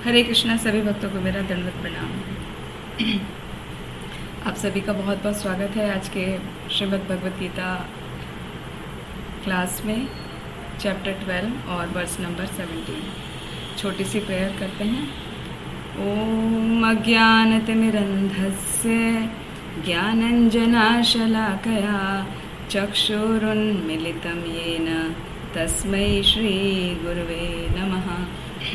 हरे कृष्णा। सभी भक्तों को मेरा दंडवत प्रणाम। आप सभी का बहुत बहुत स्वागत है आज के श्रीमद् भगवद गीता क्लास में, चैप्टर 12 और वर्स नंबर 17। छोटी सी प्रेयर करते हैं। ओम अज्ञानतिमिरन्धस्य ज्ञानञ्जनाशलाकया चक्षुरुन्मिलितं येन तस्मै श्रीगुरुवे नमः।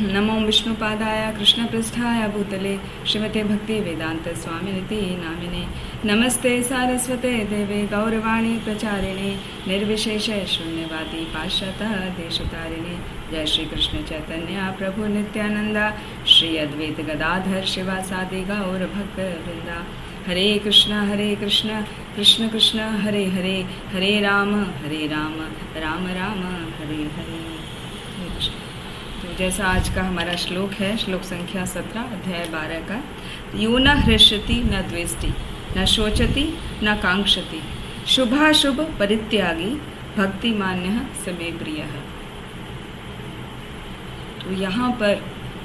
नमो विष्णुपादाय कृष्णपृष्ठाय भूतले श्रीमते भक्ति वेदांत स्वामिनिति नामिने। नमस्ते सारस्वते देवे गौरवाणी प्रचारिणे निर्विशेष शून्यवादी पाश्चात्य देशतारिणे। जय श्री कृष्ण चैतन्य प्रभु नित्यानंदा श्री अद्वैत गदाधर शिवासादि गौर भक्त वृंदा। हरे कृष्ण कृष्ण कृष्ण हरे हरे, हरे राम राम राम हरे हरे। तो जैसा आज का हमारा श्लोक है, श्लोक संख्या 17 अध्याय 12 का। यो न हृष्यति न द्वेष्टि न शोचति न कांक्षति शुभाशुभ परित्यागी भक्तिमान्यः समे प्रियः। तो यहाँ पर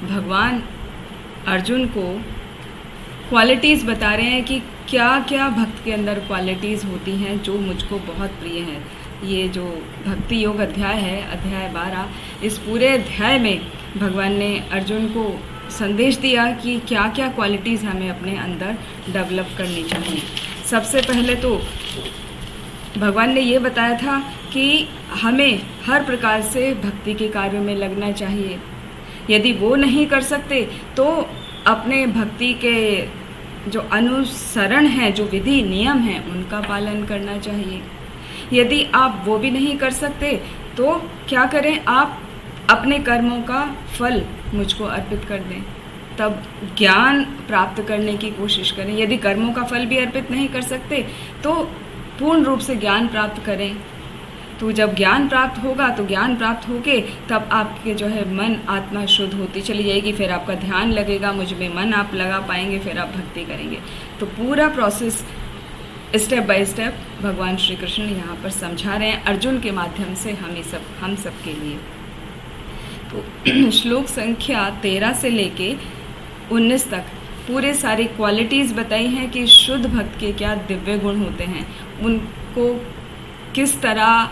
भगवान अर्जुन को क्वालिटीज़ बता रहे हैं कि क्या क्या भक्त के अंदर क्वालिटीज़ होती हैं जो मुझको बहुत प्रिय हैं। ये जो भक्ति योग अध्याय है, अध्याय 12, इस पूरे अध्याय में भगवान ने अर्जुन को संदेश दिया कि क्या क्या क्वालिटीज़ हमें अपने अंदर डेवलप करनी चाहिए। सबसे पहले तो भगवान ने ये बताया था कि हमें हर प्रकार से भक्ति के कार्यों में लगना चाहिए। यदि वो नहीं कर सकते तो अपने भक्ति के जो अनुसरण है, जो विधि नियम हैं, उनका पालन करना चाहिए। यदि आप वो भी नहीं कर सकते तो क्या करें, आप अपने कर्मों का फल मुझको अर्पित कर दें, तब ज्ञान प्राप्त करने की कोशिश करें। यदि कर्मों का फल भी अर्पित नहीं कर सकते तो पूर्ण रूप से ज्ञान प्राप्त करें। तो जब ज्ञान प्राप्त होगा तो ज्ञान प्राप्त होके तब आपके जो है मन आत्मा शुद्ध होती चली जाएगी। फिर आपका ध्यान लगेगा, मुझ में मन आप लगा पाएंगे, फिर आप भक्ति करेंगे। तो पूरा प्रोसेस स्टेप बाय स्टेप भगवान श्री कृष्ण यहाँ पर समझा रहे हैं अर्जुन के माध्यम से हम सब के लिए। तो श्लोक संख्या 13 से लेके 19 तक पूरे सारी क्वालिटीज़ बताई हैं कि शुद्ध भक्त के क्या दिव्य गुण होते हैं, उनको किस तरह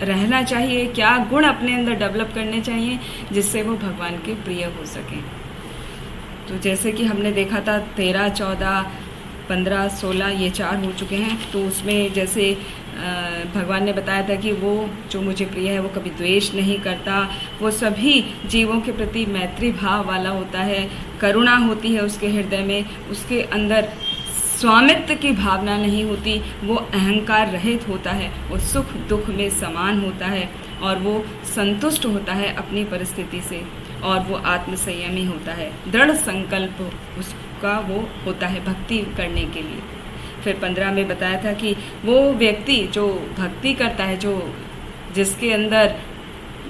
रहना चाहिए, क्या गुण अपने अंदर डेवलप करने चाहिए जिससे वो भगवान के प्रिय हो सकें। तो जैसे कि हमने देखा था 13, 14, 15, 16 ये 4 हो चुके हैं। तो उसमें जैसे भगवान ने बताया था कि वो जो मुझे प्रिय है वो कभी द्वेष नहीं करता, वो सभी जीवों के प्रति मैत्री भाव वाला होता है, करुणा होती है उसके हृदय में, उसके अंदर स्वामित्व की भावना नहीं होती, वो अहंकार रहित होता है, वो सुख दुख में समान होता है और वो संतुष्ट होता है अपनी परिस्थिति से, और वो आत्मसंयमी होता है, दृढ़ संकल्प उसका वो होता है भक्ति करने के लिए। फिर 15 में बताया था कि वो व्यक्ति जो भक्ति करता है, जो जिसके अंदर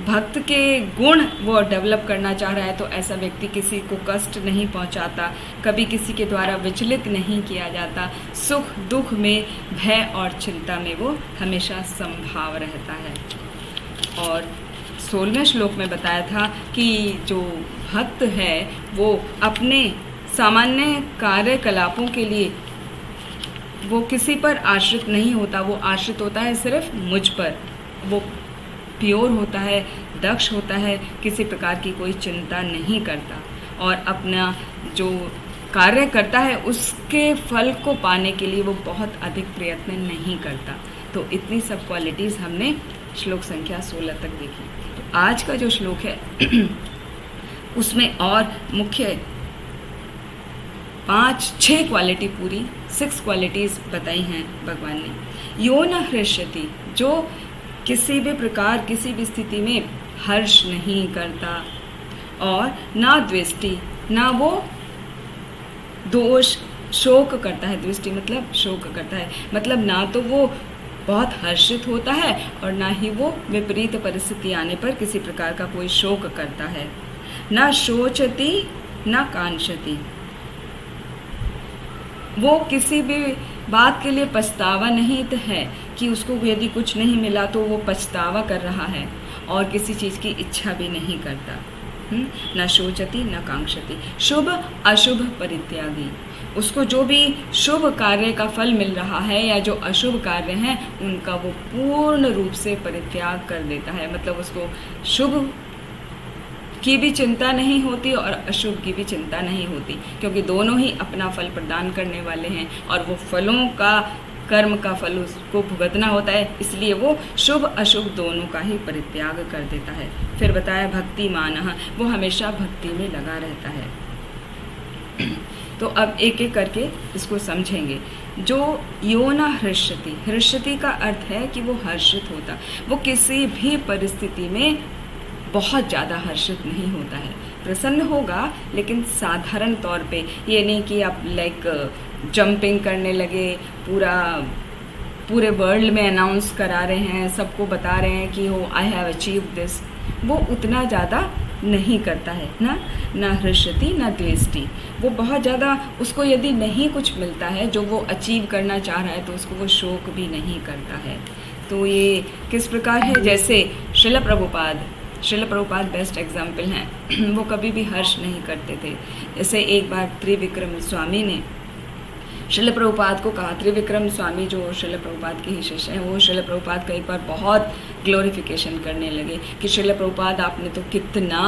भक्त के गुण वो डेवलप करना चाह रहा है, तो ऐसा व्यक्ति किसी को कष्ट नहीं पहुंचाता, कभी किसी के द्वारा विचलित नहीं किया जाता, सुख दुख में, भय और चिंता में वो हमेशा समभाव रहता है। और 16वें श्लोक में बताया था कि जो भक्त है वो अपने सामान्य कार्यकलापों के लिए वो किसी पर आश्रित नहीं होता, वो आश्रित होता है सिर्फ मुझ पर। वो प्योर होता है, दक्ष होता है, किसी प्रकार की कोई चिंता नहीं करता और अपना जो कार्य करता है उसके फल को पाने के लिए वो बहुत अधिक प्रयत्न नहीं करता। तो इतनी सब क्वालिटीज़ हमने श्लोक संख्या 16 तक देखी। तो आज का जो श्लोक है उसमें और मुख्य 5-6 क्वालिटी, पूरी 6 क्वालिटीज़ बताई हैं भगवान ने। यो न हृष्यति, जो किसी भी प्रकार किसी भी स्थिति में हर्ष नहीं करता, और ना द्वेष्टि, ना वो दोष शोक करता है। द्वेष्टि मतलब शोक करता है, मतलब ना तो वो बहुत हर्षित होता है और ना ही वो विपरीत परिस्थिति आने पर किसी प्रकार का कोई शोक करता है। ना शोचति ना कांक्षति, वो किसी भी बात के लिए पछतावा नहीं है कि उसको यदि कुछ नहीं मिला तो वो पछतावा कर रहा है, और किसी चीज़ की इच्छा भी नहीं करता। न शोचति न कांक्षति, शुभ अशुभ परित्यागी। उसको जो भी शुभ कार्य का फल मिल रहा है या जो अशुभ कार्य हैं उनका वो पूर्ण रूप से परित्याग कर देता है। मतलब उसको शुभ की भी चिंता नहीं होती और अशुभ की भी चिंता नहीं होती, क्योंकि दोनों ही अपना फल प्रदान करने वाले हैं और वो फलों का, कर्म का फल उसको भुगतना होता है, इसलिए वो शुभ अशुभ दोनों का ही परित्याग कर देता है। फिर बताया भक्तिमानः, वो हमेशा भक्ति में लगा रहता है। तो अब एक एक करके इसको समझेंगे। जो यो न हृष्यति, हृष्यति का अर्थ है कि वो हर्षित होता, वो किसी भी परिस्थिति में बहुत ज़्यादा हर्षित नहीं होता है। प्रसन्न होगा लेकिन साधारण तौर पे, ये नहीं कि आप लाइक जंपिंग करने लगे, पूरे वर्ल्ड में अनाउंस करा रहे हैं, सबको बता रहे हैं कि हो आई हैव अचीव दिस, वो उतना ज़्यादा नहीं करता है ना हृष्यति न द्वेष्टि। वो बहुत ज़्यादा, उसको यदि नहीं कुछ मिलता है जो वो अचीव करना चाह रहा है तो उसको वो शोक भी नहीं करता है। तो ये किस प्रकार है, जैसे श्रील प्रभुपाद बेस्ट एग्जाम्पल हैं। वो कभी भी हर्ष नहीं करते थे। जैसे एक बार त्रिविक्रम स्वामी ने श्रील प्रभुपाद को कहा, त्रिविक्रम स्वामी जो श्रील प्रभुपाद के ही शिष्य हैं, वो श्रील प्रभुपाद का एक बार बहुत ग्लोरिफिकेशन करने लगे कि श्रील प्रभुपाद आपने तो कितना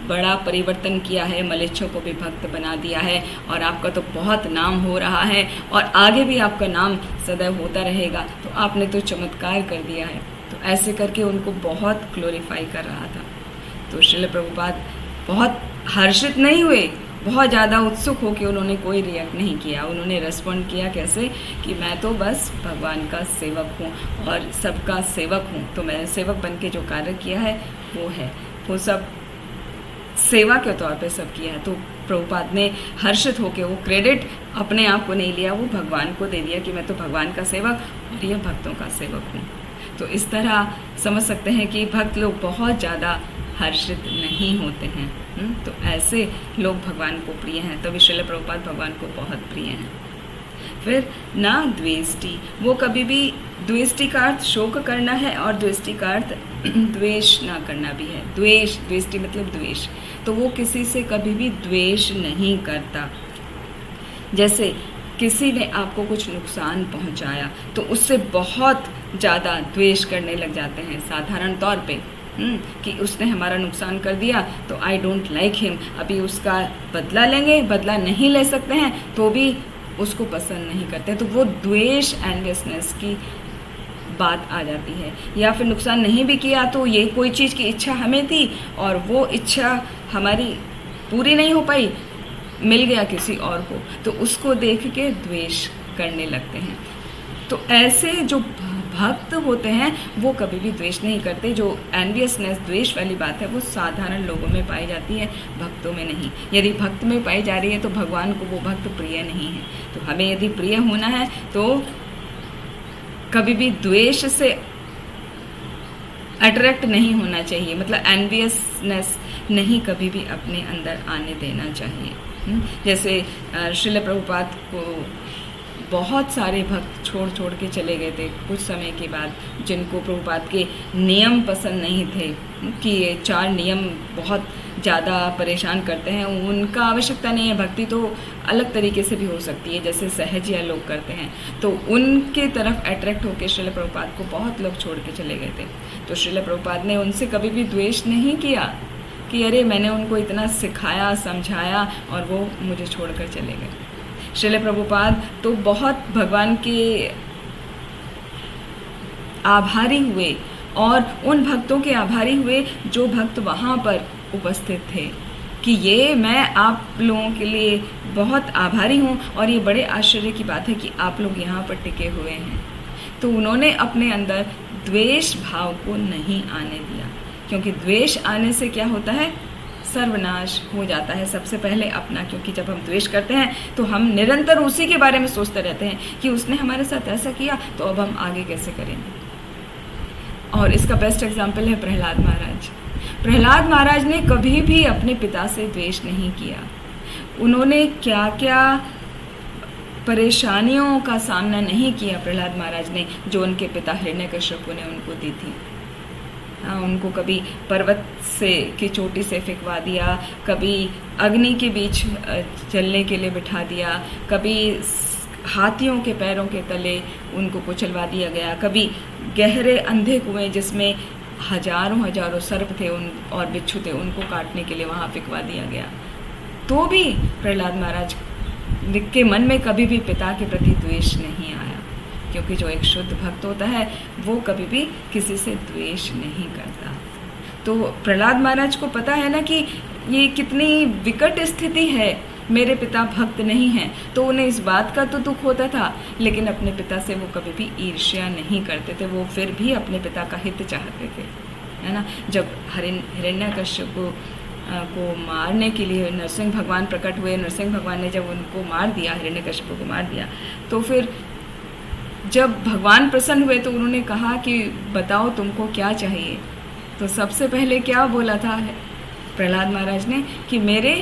बड़ा परिवर्तन किया है, मलेच्छों को भी भक्त बना दिया है और आपका तो बहुत नाम हो रहा है और आगे भी आपका नाम सदैव होता रहेगा, तो आपने तो चमत्कार कर दिया है। तो ऐसे करके उनको बहुत ग्लोरीफाई कर रहा था। तो श्रील प्रभुपाद बहुत हर्षित नहीं हुए, बहुत ज़्यादा उत्सुक हो कि उन्होंने कोई रिएक्ट नहीं किया। उन्होंने रेस्पॉन्ड किया कैसे कि मैं तो बस भगवान का सेवक हूँ और सबका सेवक हूँ, तो मैंने सेवक बन के जो कार्य किया है वो सब सेवा के तौर पे सब किया है। तो प्रभुपाद ने हर्षित होकर वो क्रेडिट अपने आप को नहीं लिया, वो भगवान को दे दिया कि मैं तो भगवान का सेवक और ये भक्तों का सेवक हूँ। तो इस तरह समझ सकते हैं कि भक्त लोग बहुत ज़्यादा हर्षित नहीं होते हैं। तो ऐसे लोग भगवान को प्रिय हैं, तभी श्रील प्रभुपाद भगवान को बहुत प्रिय हैं। फिर ना द्वेष्टि, वो कभी भी, द्वेष्टि का अर्थ शोक करना है और द्वेष्टि का अर्थ द्वेष ना करना भी है। द्वेष्टि मतलब द्वेष, तो वो किसी से कभी भी द्वेष नहीं करता। जैसे किसी ने आपको कुछ नुकसान पहुंचाया तो उससे बहुत ज़्यादा द्वेष करने लग जाते हैं साधारण तौर पे, कि उसने हमारा नुकसान कर दिया तो आई डोंट लाइक हिम, अभी उसका बदला लेंगे, बदला नहीं ले सकते हैं तो भी उसको पसंद नहीं करते। तो वो द्वेष, एनवियसनेस की बात आ जाती है। या फिर नुकसान नहीं भी किया तो ये कोई चीज़ की इच्छा हमें थी और वो इच्छा हमारी पूरी नहीं हो पाई, मिल गया किसी और को, तो उसको देख के द्वेष करने लगते हैं। तो ऐसे जो भक्त होते हैं वो कभी भी द्वेष नहीं करते। जो एनवियसनेस, द्वेष वाली बात है, वो साधारण लोगों में पाई जाती है, भक्तों में नहीं। यदि भक्त में पाई जा रही है तो भगवान को वो भक्त प्रिय नहीं है। तो हमें यदि प्रिय होना है तो कभी भी द्वेष से अट्रैक्ट नहीं होना चाहिए, मतलब एनवियसनेस नहीं कभी भी अपने अंदर आने देना चाहिए। जैसे श्रील प्रभुपाद को बहुत सारे भक्त छोड़ के चले गए थे कुछ समय के बाद, जिनको प्रभुपाद के नियम पसंद नहीं थे, कि ये 4 नियम बहुत ज़्यादा परेशान करते हैं, उनका आवश्यकता नहीं है। भक्ति तो अलग तरीके से भी हो सकती है, जैसे सहजिया लोग करते हैं, तो उनके तरफ अट्रैक्ट होकर श्रील प्रभुपाद को बहुत लोग छोड़ के चले गए थे। तो श्रील प्रभुपाद ने उनसे कभी भी द्वेष नहीं किया कि अरे मैंने उनको इतना सिखाया, समझाया और वो मुझे छोड़कर चले गए। श्रील प्रभुपाद तो बहुत भगवान के आभारी हुए और उन भक्तों के आभारी हुए जो भक्त वहाँ पर उपस्थित थे, कि ये मैं आप लोगों के लिए बहुत आभारी हूँ और ये बड़े आश्चर्य की बात है कि आप लोग यहाँ पर टिके हुए हैं। तो उन्होंने अपने अंदर द्वेष भाव को नहीं आने दिया, क्योंकि द्वेष आने से क्या होता है, सर्वनाश हो जाता है सबसे पहले अपना। क्योंकि जब हम द्वेष करते हैं तो हम निरंतर उसी के बारे में सोचते रहते हैं कि उसने हमारे साथ ऐसा किया तो अब हम आगे कैसे करेंगे। और इसका बेस्ट एग्जाम्पल है प्रहलाद महाराज। प्रहलाद महाराज ने कभी भी अपने पिता से द्वेष नहीं किया। उन्होंने क्या क्या परेशानियों का सामना नहीं किया प्रहलाद महाराज ने, जो उनके पिता हिरण्यकश्यप ने उनको दी थी। उनको कभी पर्वत से की चोटी से फेंकवा दिया, कभी अग्नि के बीच चलने के लिए बिठा दिया, कभी हाथियों के पैरों के तले उनको कुचलवा दिया गया, कभी गहरे अंधे कुएं जिसमें हजारों हजारों सर्प थे उन और बिच्छू थे, उनको काटने के लिए वहाँ फेंकवा दिया गया। तो भी प्रहलाद महाराज के मन में कभी भी पिता के प्रति द्वेष नहीं आया, क्योंकि जो एक शुद्ध भक्त होता है वो कभी भी किसी से द्वेष नहीं करता। तो प्रहलाद महाराज को पता है ना कि ये कितनी विकट स्थिति है, मेरे पिता भक्त नहीं हैं, तो उन्हें इस बात का तो दुख होता था, लेकिन अपने पिता से वो कभी भी ईर्ष्या नहीं करते थे, वो फिर भी अपने पिता का हित चाहते थे, है ना। जब हिरण्यकश्यप को मारने के लिए नरसिंह भगवान प्रकट हुए, नरसिंह भगवान ने जब उनको मार दिया, हिरण्यकश्यप को मार दिया, तो फिर जब भगवान प्रसन्न हुए तो उन्होंने कहा कि बताओ तुमको क्या चाहिए। तो सबसे पहले क्या बोला था प्रहलाद महाराज ने कि मेरे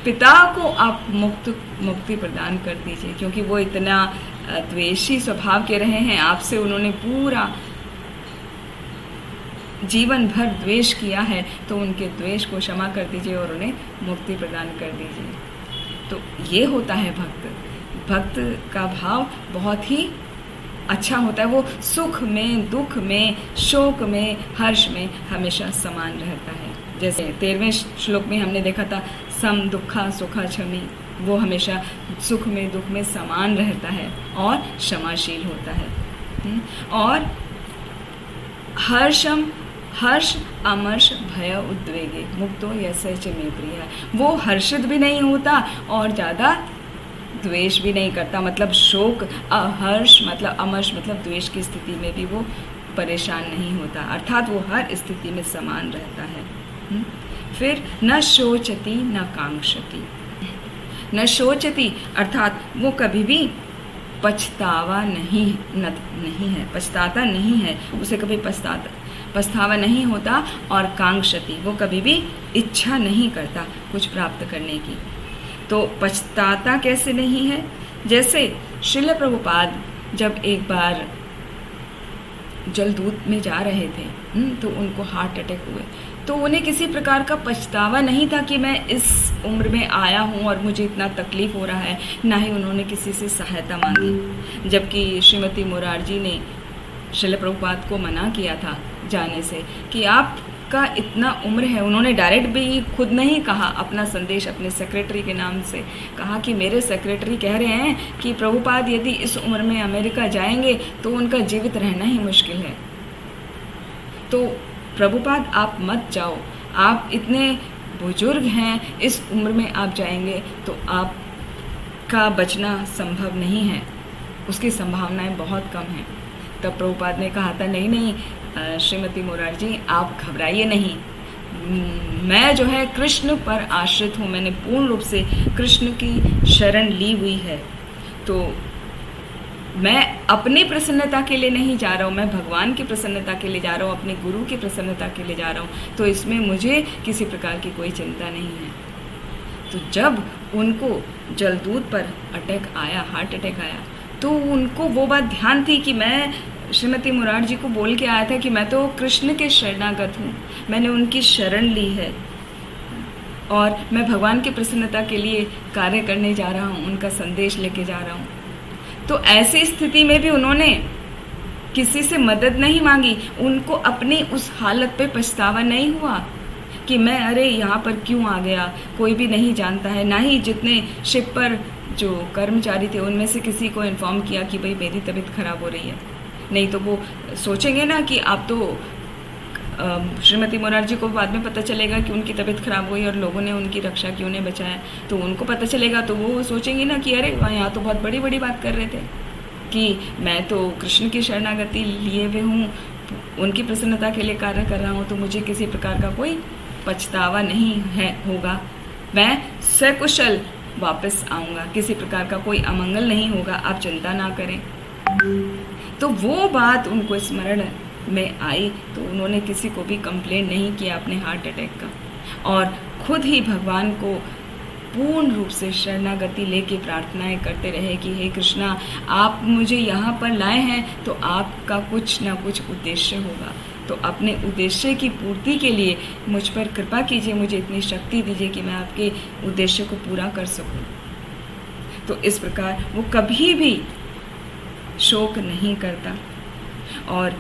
पिता को आप मुक्ति प्रदान कर दीजिए, क्योंकि वो इतना द्वेषी स्वभाव के रहे हैं, आपसे उन्होंने पूरा जीवन भर द्वेष किया है, तो उनके द्वेष को क्षमा कर दीजिए और उन्हें मुक्ति प्रदान कर दीजिए। तो ये होता है भक्त। भक्त का भाव बहुत ही अच्छा होता है, वो सुख में, दुख में, शोक में, हर्ष में हमेशा समान रहता है। जैसे 13वें श्लोक में हमने देखा था, सम दुखा सुखा क्षमी, वो हमेशा सुख में, दुख में समान रहता है और क्षमाशील होता है। और हर्ष अमर्ष भय उद्वेगे मुक्तो यस्य च मे प्रिय, वो हर्षित भी नहीं होता और ज़्यादा द्वेष भी नहीं करता। मतलब शोक, हर्ष मतलब अमर्ष मतलब द्वेष की स्थिति में भी वो परेशान नहीं होता, अर्थात वो हर स्थिति में समान रहता है। फिर न शोचति न कांक्षति। न शोचति अर्थात वो कभी भी पछतावा नहीं है, पछताता नहीं है, उसे कभी पछतावा नहीं होता। और कांक्षति, वो कभी भी इच्छा नहीं करता कुछ प्राप्त करने की। तो पछताता कैसे नहीं है? जैसे श्रील प्रभुपाद जब एक बार जलदूत में जा रहे थे, तो उनको हार्ट अटैक हुए, तो उन्हें किसी प्रकार का पछतावा नहीं था कि मैं इस उम्र में आया हूँ और मुझे इतना तकलीफ़ हो रहा है, ना ही उन्होंने किसी से सहायता मांगी। जबकि श्रीमती मोरारजी ने श्रील प्रभुपाद को मना किया था जाने से कि आपका इतना उम्र है। उन्होंने डायरेक्ट भी खुद नहीं कहा, अपना संदेश अपने सेक्रेटरी के नाम से कहा कि मेरे सेक्रेटरी कह रहे हैं कि प्रभुपाद यदि इस उम्र में अमेरिका जाएंगे तो उनका जीवित रहना ही मुश्किल है, तो प्रभुपाद आप मत जाओ, आप इतने बुजुर्ग हैं, इस उम्र में आप जाएंगे तो आपका बचना संभव नहीं है, उसकी संभावनाएं बहुत कम हैं। तब प्रभुपाद ने कहा था नहीं श्रीमती मोरारजी आप घबराइए नहीं, मैं जो है कृष्ण पर आश्रित हूँ, मैंने पूर्ण रूप से कृष्ण की शरण ली हुई है, तो मैं अपनी प्रसन्नता के लिए नहीं जा रहा हूँ, मैं भगवान की प्रसन्नता के लिए जा रहा हूँ, अपने गुरु की प्रसन्नता के लिए जा रहा हूँ, तो इसमें मुझे किसी प्रकार की कोई चिंता नहीं है। तो जब उनको जलदूत पर अटैक आया, हार्ट अटैक आया, तो उनको वो बात ध्यान थी कि मैं श्रीमती मोरारजी को बोल के आया था कि मैं तो कृष्ण के शरणागत हूँ, मैंने उनकी शरण ली है और मैं भगवान की प्रसन्नता के लिए कार्य करने जा रहा हूँ, उनका संदेश लेके जा रहा हूँ। तो ऐसी स्थिति में भी उन्होंने किसी से मदद नहीं मांगी, उनको अपनी उस हालत पे पछतावा नहीं हुआ कि मैं अरे यहाँ पर क्यों आ गया, कोई भी नहीं जानता है, ना ही जितने शिप पर जो कर्मचारी थे उनमें से किसी को इन्फॉर्म किया कि भाई मेरी तबीयत खराब हो रही है। नहीं तो वो सोचेंगे ना कि आप तो श्रीमती मोरारजी को बाद में पता चलेगा कि उनकी तबीयत खराब हुई और लोगों ने उनकी रक्षा क्यों नहीं बचाया, तो उनको पता चलेगा तो वो सोचेंगे ना कि अरे यहाँ तो बहुत बड़ी बड़ी बात कर रहे थे कि मैं तो कृष्ण की शरणागति लिए हुए हूँ, उनकी प्रसन्नता के लिए कार्य कर रहा हूँ, तो मुझे किसी प्रकार का कोई पछतावा नहीं है होगा, मैं सकुशल वापस आऊँगा, किसी प्रकार का कोई अमंगल नहीं होगा, आप चिंता ना करें। तो वो बात उनको स्मरण में आई, तो उन्होंने किसी को भी कंप्लेन नहीं किया अपने हार्ट अटैक का, और खुद ही भगवान को पूर्ण रूप से शरणागति लेके प्रार्थनाएं करते रहे कि हे कृष्णा, आप मुझे यहाँ पर लाए हैं तो आपका कुछ ना कुछ उद्देश्य होगा, तो अपने उद्देश्य की पूर्ति के लिए मुझ पर कृपा कीजिए, मुझे इतनी शक्ति दीजिए कि मैं आपके उद्देश्य को पूरा कर सकूं। तो इस प्रकार वो कभी भी शोक नहीं करता। और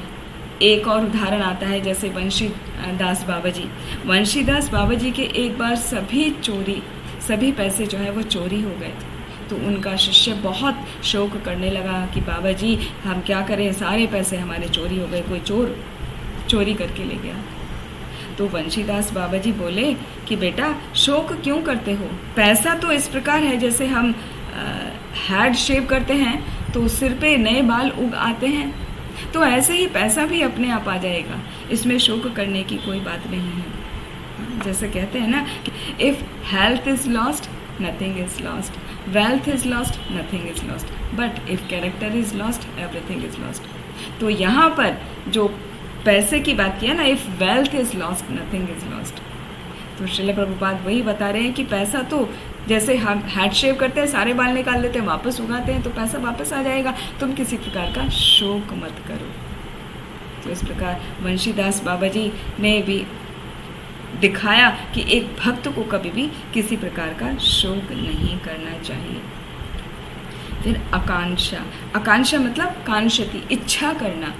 एक और उदाहरण आता है, जैसे वंशीदास बाबा जी। वंशीदास बाबा जी के एक बार सभी पैसे जो है वो चोरी हो गए थे। तो उनका शिष्य बहुत शोक करने लगा कि बाबा जी हम क्या करें, सारे पैसे हमारे चोरी हो गए, कोई चोर चोरी करके ले गया। तो वंशीदास बाबा जी बोले कि बेटा शोक क्यों करते हो, पैसा तो इस प्रकार है जैसे हम हेड शेव करते हैं तो सिर पे नए बाल उग आते हैं, तो ऐसे ही पैसा भी अपने आप आ जाएगा, इसमें शोक करने की कोई बात नहीं है। जैसे कहते हैं ना, if health is lost nothing is lost, wealth is lost nothing is lost, but if character is lost everything is lost. तो यहाँ पर जो पैसे की बात किया ना, if wealth is lost nothing is lost, तो श्रील प्रभुपाद वही बता रहे हैं कि पैसा तो जैसे हम हेड शेव करते हैं, सारे बाल निकाल लेते हैं, वापस उगाते हैं, तो पैसा वापस आ जाएगा, तुम किसी प्रकार का शोक मत करो। तो इस प्रकार वंशीदास बाबा जी ने भी दिखाया कि एक भक्त को कभी भी किसी प्रकार का शोक नहीं करना चाहिए। फिर आकांक्षा मतलब कांक्षति, इच्छा करना।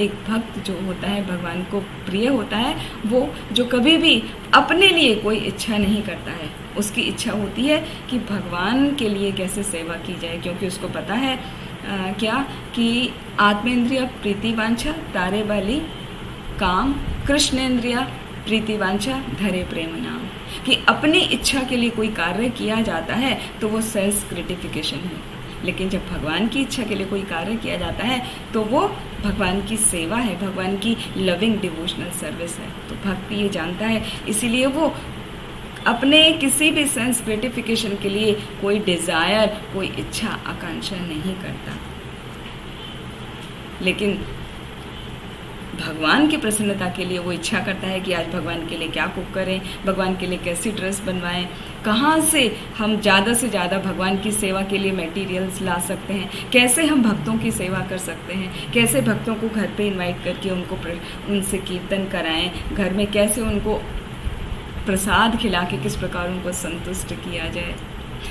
एक भक्त जो होता है भगवान को प्रिय होता है, वो जो कभी भी अपने लिए कोई इच्छा नहीं करता है, उसकी इच्छा होती है कि भगवान के लिए कैसे सेवा की जाए, क्योंकि उसको पता है क्या कि आत्मेंद्रिय प्रीतिवांछा तारे बलि काम, कृष्णेंद्रिया प्रीतिवांछा धरे प्रेम नाम, कि अपनी इच्छा के लिए कोई कार्य किया जाता है तो वो सेल्फ ग्रेटिफिकेशन है, लेकिन जब भगवान की इच्छा के लिए कोई कार्य किया जाता है तो वो भगवान की सेवा है, भगवान की लविंग डिवोशनल सर्विस है। तो भक्त ये जानता है, इसीलिए वो अपने किसी भी सेंस ग्रेटिफिकेशन के लिए कोई डिज़ायर, कोई इच्छा, आकांक्षा नहीं करता। लेकिन भगवान की प्रसन्नता के लिए वो इच्छा करता है कि आज भगवान के लिए क्या कुक करें, भगवान के लिए कैसी ड्रेस बनवाएं, कहाँ से हम ज़्यादा से ज़्यादा भगवान की सेवा के लिए मटेरियल्स ला सकते हैं, कैसे हम भक्तों की सेवा कर सकते हैं, कैसे भक्तों को घर पे इनवाइट करके उनसे कीर्तन कराएं, घर में कैसे उनको प्रसाद खिला के किस प्रकार उनको संतुष्ट किया जाए।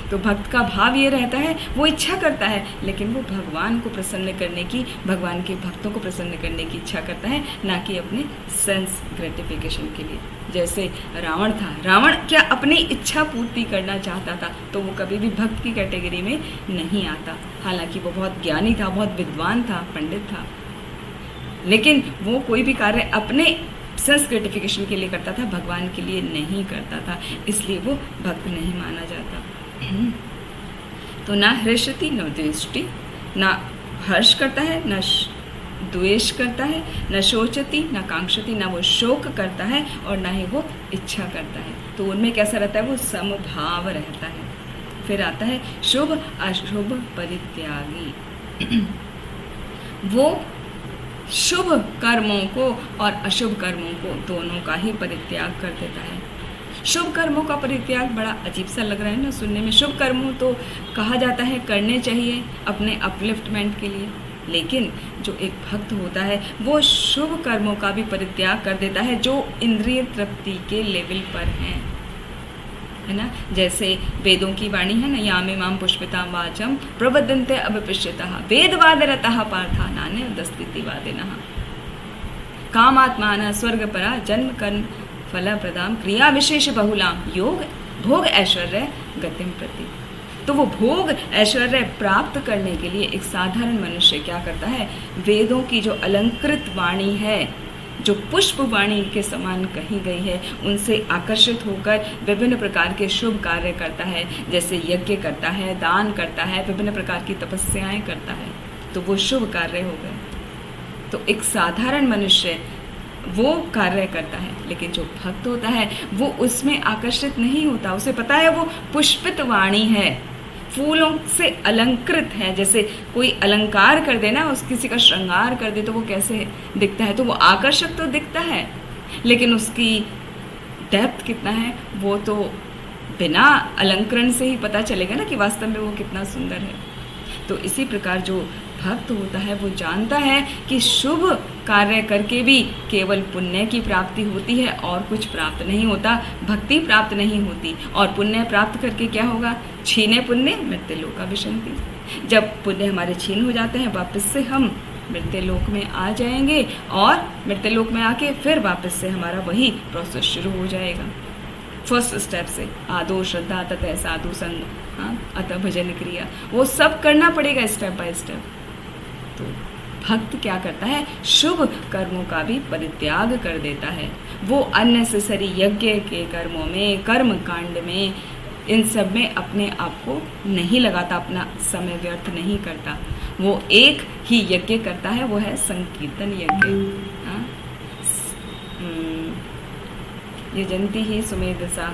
तो भक्त का भाव ये रहता है, वो इच्छा करता है, लेकिन वो भगवान को प्रसन्न करने की, भगवान के भक्तों को प्रसन्न करने की इच्छा करता है, ना कि अपने सेंस ग्रेटिफिकेशन के लिए। जैसे रावण था, रावण क्या अपनी इच्छा पूर्ति करना चाहता था, तो वो कभी भी भक्त की कैटेगरी में नहीं आता। हालांकि वो बहुत ज्ञानी था, बहुत विद्वान था, पंडित था, लेकिन वो कोई भी कार्य अपने सेंस ग्रेटिफिकेशन के लिए करता था, भगवान के लिए नहीं करता था, इसलिए वो भक्त नहीं माना जाता। तो ना हृष्यति न द्वेष्टि, ना हर्ष करता है, न द्वेष करता है, न शोचति न कांक्षति, ना वो शोक करता है और ना ही वो इच्छा करता है। तो उनमें कैसा रहता है, वो समभाव रहता है। फिर आता है शुभ अशुभ परित्यागी। वो शुभ कर्मों को और अशुभ कर्मों को दोनों का ही परित्याग कर देता है। शुभ कर्मों का परित्याग बड़ा अजीब सा लग रहा है ना सुनने में। शुभ कर्मों तो कहा जाता है करने चाहिए अपने अपलिफ्टमेंट के लिए, लेकिन जो एक भक्त होता है वो शुभ कर्मों का भी परित्याग कर देता है जो इंद्रिय तृप्ति के लेवल पर हैं, है ना। जैसे वेदों की वाणी है ना, यामे माम पुष्पितां वाचम प्रबद्धन्ते अभिपिष्यतः वेदवादरतः पार्था नान्य दस्तितिवादिनः कामात्मानः स्वर्गपरा जन्म कर्म फलप्रदाम क्रिया विशेष बहुलाम योग भोग ऐश्वर्य गतिम प्रति। तो वो भोग ऐश्वर्य प्राप्त करने के लिए एक साधारण मनुष्य क्या करता है, वेदों की जो अलंकृत वाणी है, जो पुष्प वाणी के समान कही गई है, उनसे आकर्षित होकर विभिन्न प्रकार के शुभ कार्य करता है। जैसे यज्ञ करता है, दान करता है, विभिन्न प्रकार की तपस्याएं करता है, तो वो शुभ कार्य हो गए। तो एक साधारण मनुष्य वो कार्य करता है, लेकिन जो भक्त होता है वो उसमें आकर्षित नहीं होता। उसे पता है वो पुष्पित वाणी है, फूलों से अलंकृत है। जैसे कोई अलंकार कर देना, उस किसी का श्रृंगार कर दे तो वो कैसे दिखता है, तो वो आकर्षक तो दिखता है, लेकिन उसकी डेप्थ कितना है वो तो बिना अलंकरण से ही पता चलेगा ना कि वास्तव में वो कितना सुंदर है। तो इसी प्रकार जो भक्त होता है वो जानता है कि शुभ कार्य करके भी केवल पुण्य की प्राप्ति होती है और कुछ प्राप्त नहीं होता, भक्ति प्राप्त नहीं होती। और पुण्य प्राप्त करके क्या होगा? छीने पुण्य मृत्युलोका विशन्ति। जब पुण्य हमारे छीन हो जाते हैं वापस से हम मृत्युलोक में आ जाएंगे और मृत्युलोक में आके फिर वापस से हमारा वही प्रोसेस शुरू हो जाएगा। फर्स्ट स्टेप से आदो श्रद्धा ततः साधु संग, हाँ, अतः भजन क्रिया, वो सब करना पड़ेगा स्टेप बाय स्टेप। तो भक्त क्या करता है? शुभ कर्मों का भी परित्याग कर देता है। वो अननेसेसरी यज्ञ के कर्मों में, कर्म कांड में, इन सब में अपने आप को नहीं लगाता, अपना समय व्यर्थ नहीं करता। वो एक ही यज्ञ करता है, वो है संकीर्तन यज्ञ। हाँ, यजंती ही सुमेधसा,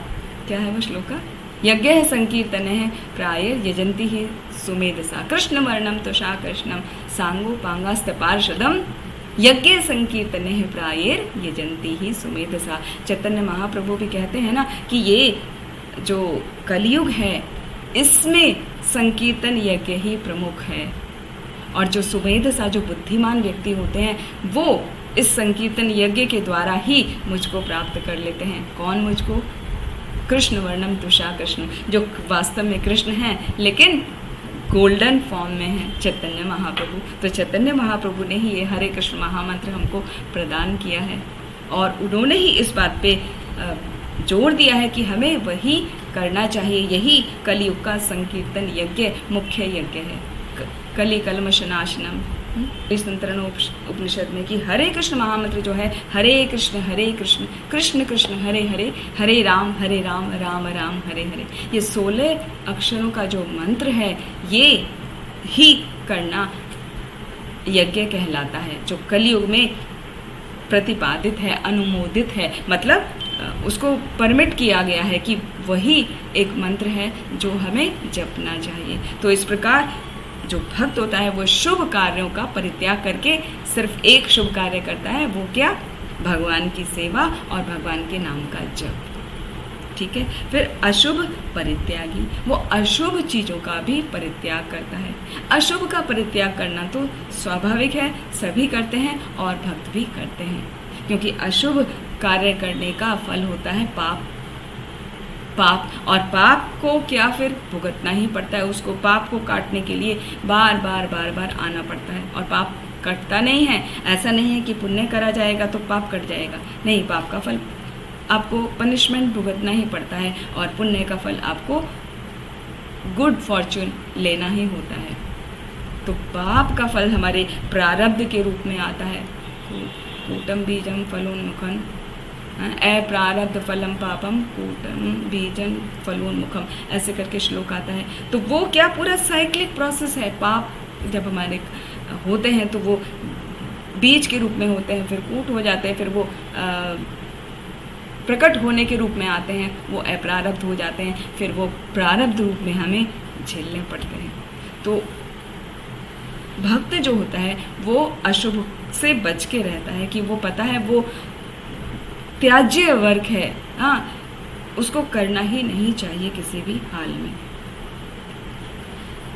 क्या है वो श्लोका? यज्ञ है संकीर्तन है प्राय यजंती ही सुमेधसा, कृष्ण वर्णम तुषा कृष्णम सांगो पांगास्त पार्षदम, यज्ञ संकीर्तन है प्रायर यजंती ही सुमेधसा। चैतन्य महाप्रभु भी कहते हैं ना कि ये जो कलयुग है इसमें संकीर्तन यज्ञ ही प्रमुख है। और जो सुमेधसा, जो बुद्धिमान व्यक्ति होते हैं, वो इस संकीर्तन यज्ञ के द्वारा ही मुझको प्राप्त कर लेते हैं। कौन मुझको? कृष्ण वर्णम तुषा कृष्ण, जो वास्तव में कृष्ण हैं लेकिन गोल्डन फॉर्म में है चैतन्य महाप्रभु। तो चैतन्य महाप्रभु ने ही ये हरे कृष्ण महामंत्र हमको प्रदान किया है और उन्होंने ही इस बात पे जोर दिया है कि हमें वही करना चाहिए। यही कलयुग का संकीर्तन यज्ञ मुख्य यज्ञ है। कली कलमशनाशनम, इस तंत्रण उपनिषद में कि हरे कृष्ण महामंत्र जो है, हरे कृष्ण कृष्ण कृष्ण हरे हरे, हरे राम राम राम हरे हरे, ये 16 अक्षरों का जो मंत्र है ये ही करना यज्ञ कहलाता है, जो कलयुग में प्रतिपादित है, अनुमोदित है। मतलब उसको परमिट किया गया है कि वही एक मंत्र है जो हमें जपना चाहिए। तो इस प्रकार जो भक्त होता है वो शुभ कार्यों का परित्याग करके सिर्फ एक शुभ कार्य करता है, वो क्या? भगवान की सेवा और भगवान के नाम का जप। ठीक है। फिर अशुभ परित्यागी, वो अशुभ चीज़ों का भी परित्याग करता है। अशुभ का परित्याग करना तो स्वाभाविक है, सभी करते हैं और भक्त भी करते हैं, क्योंकि अशुभ कार्य करने का फल होता है पाप। और पाप को क्या फिर भुगतना ही पड़ता है, उसको पाप को काटने के लिए बार बार आना पड़ता है। और पाप कटता नहीं है, ऐसा नहीं है कि पुण्य करा जाएगा तो पाप कट जाएगा, नहीं, पाप का फल आपको पनिशमेंट भुगतना ही पड़ता है और पुण्य का फल आपको गुड फॉर्चून लेना ही होता है। तो पाप का फल हमारे प्रारब्ध के रूप में आता है। कूटम बीजम फलोन्मुखम, प्रारब्ध फलम पापम कूटम बीजन फलोन्मुखम, ऐसे करके श्लोक आता है। तो वो क्या पूरा साइक्लिक प्रोसेस है। पाप जब हमारे होते हैं तो वो बीज के रूप में होते हैं, फिर कूट हो जाते हैं, फिर वो प्रकट होने के रूप में आते हैं, वो अप्रारब्ध हो जाते हैं, फिर वो प्रारब्ध रूप में हमें झेलने पड़ते हैं। तो भक्त जो होता है वो अशुभ से बच के रहता है, कि वो पता है वो त्याज्य वर्ग है, हाँ, उसको करना ही नहीं चाहिए किसी भी हाल में।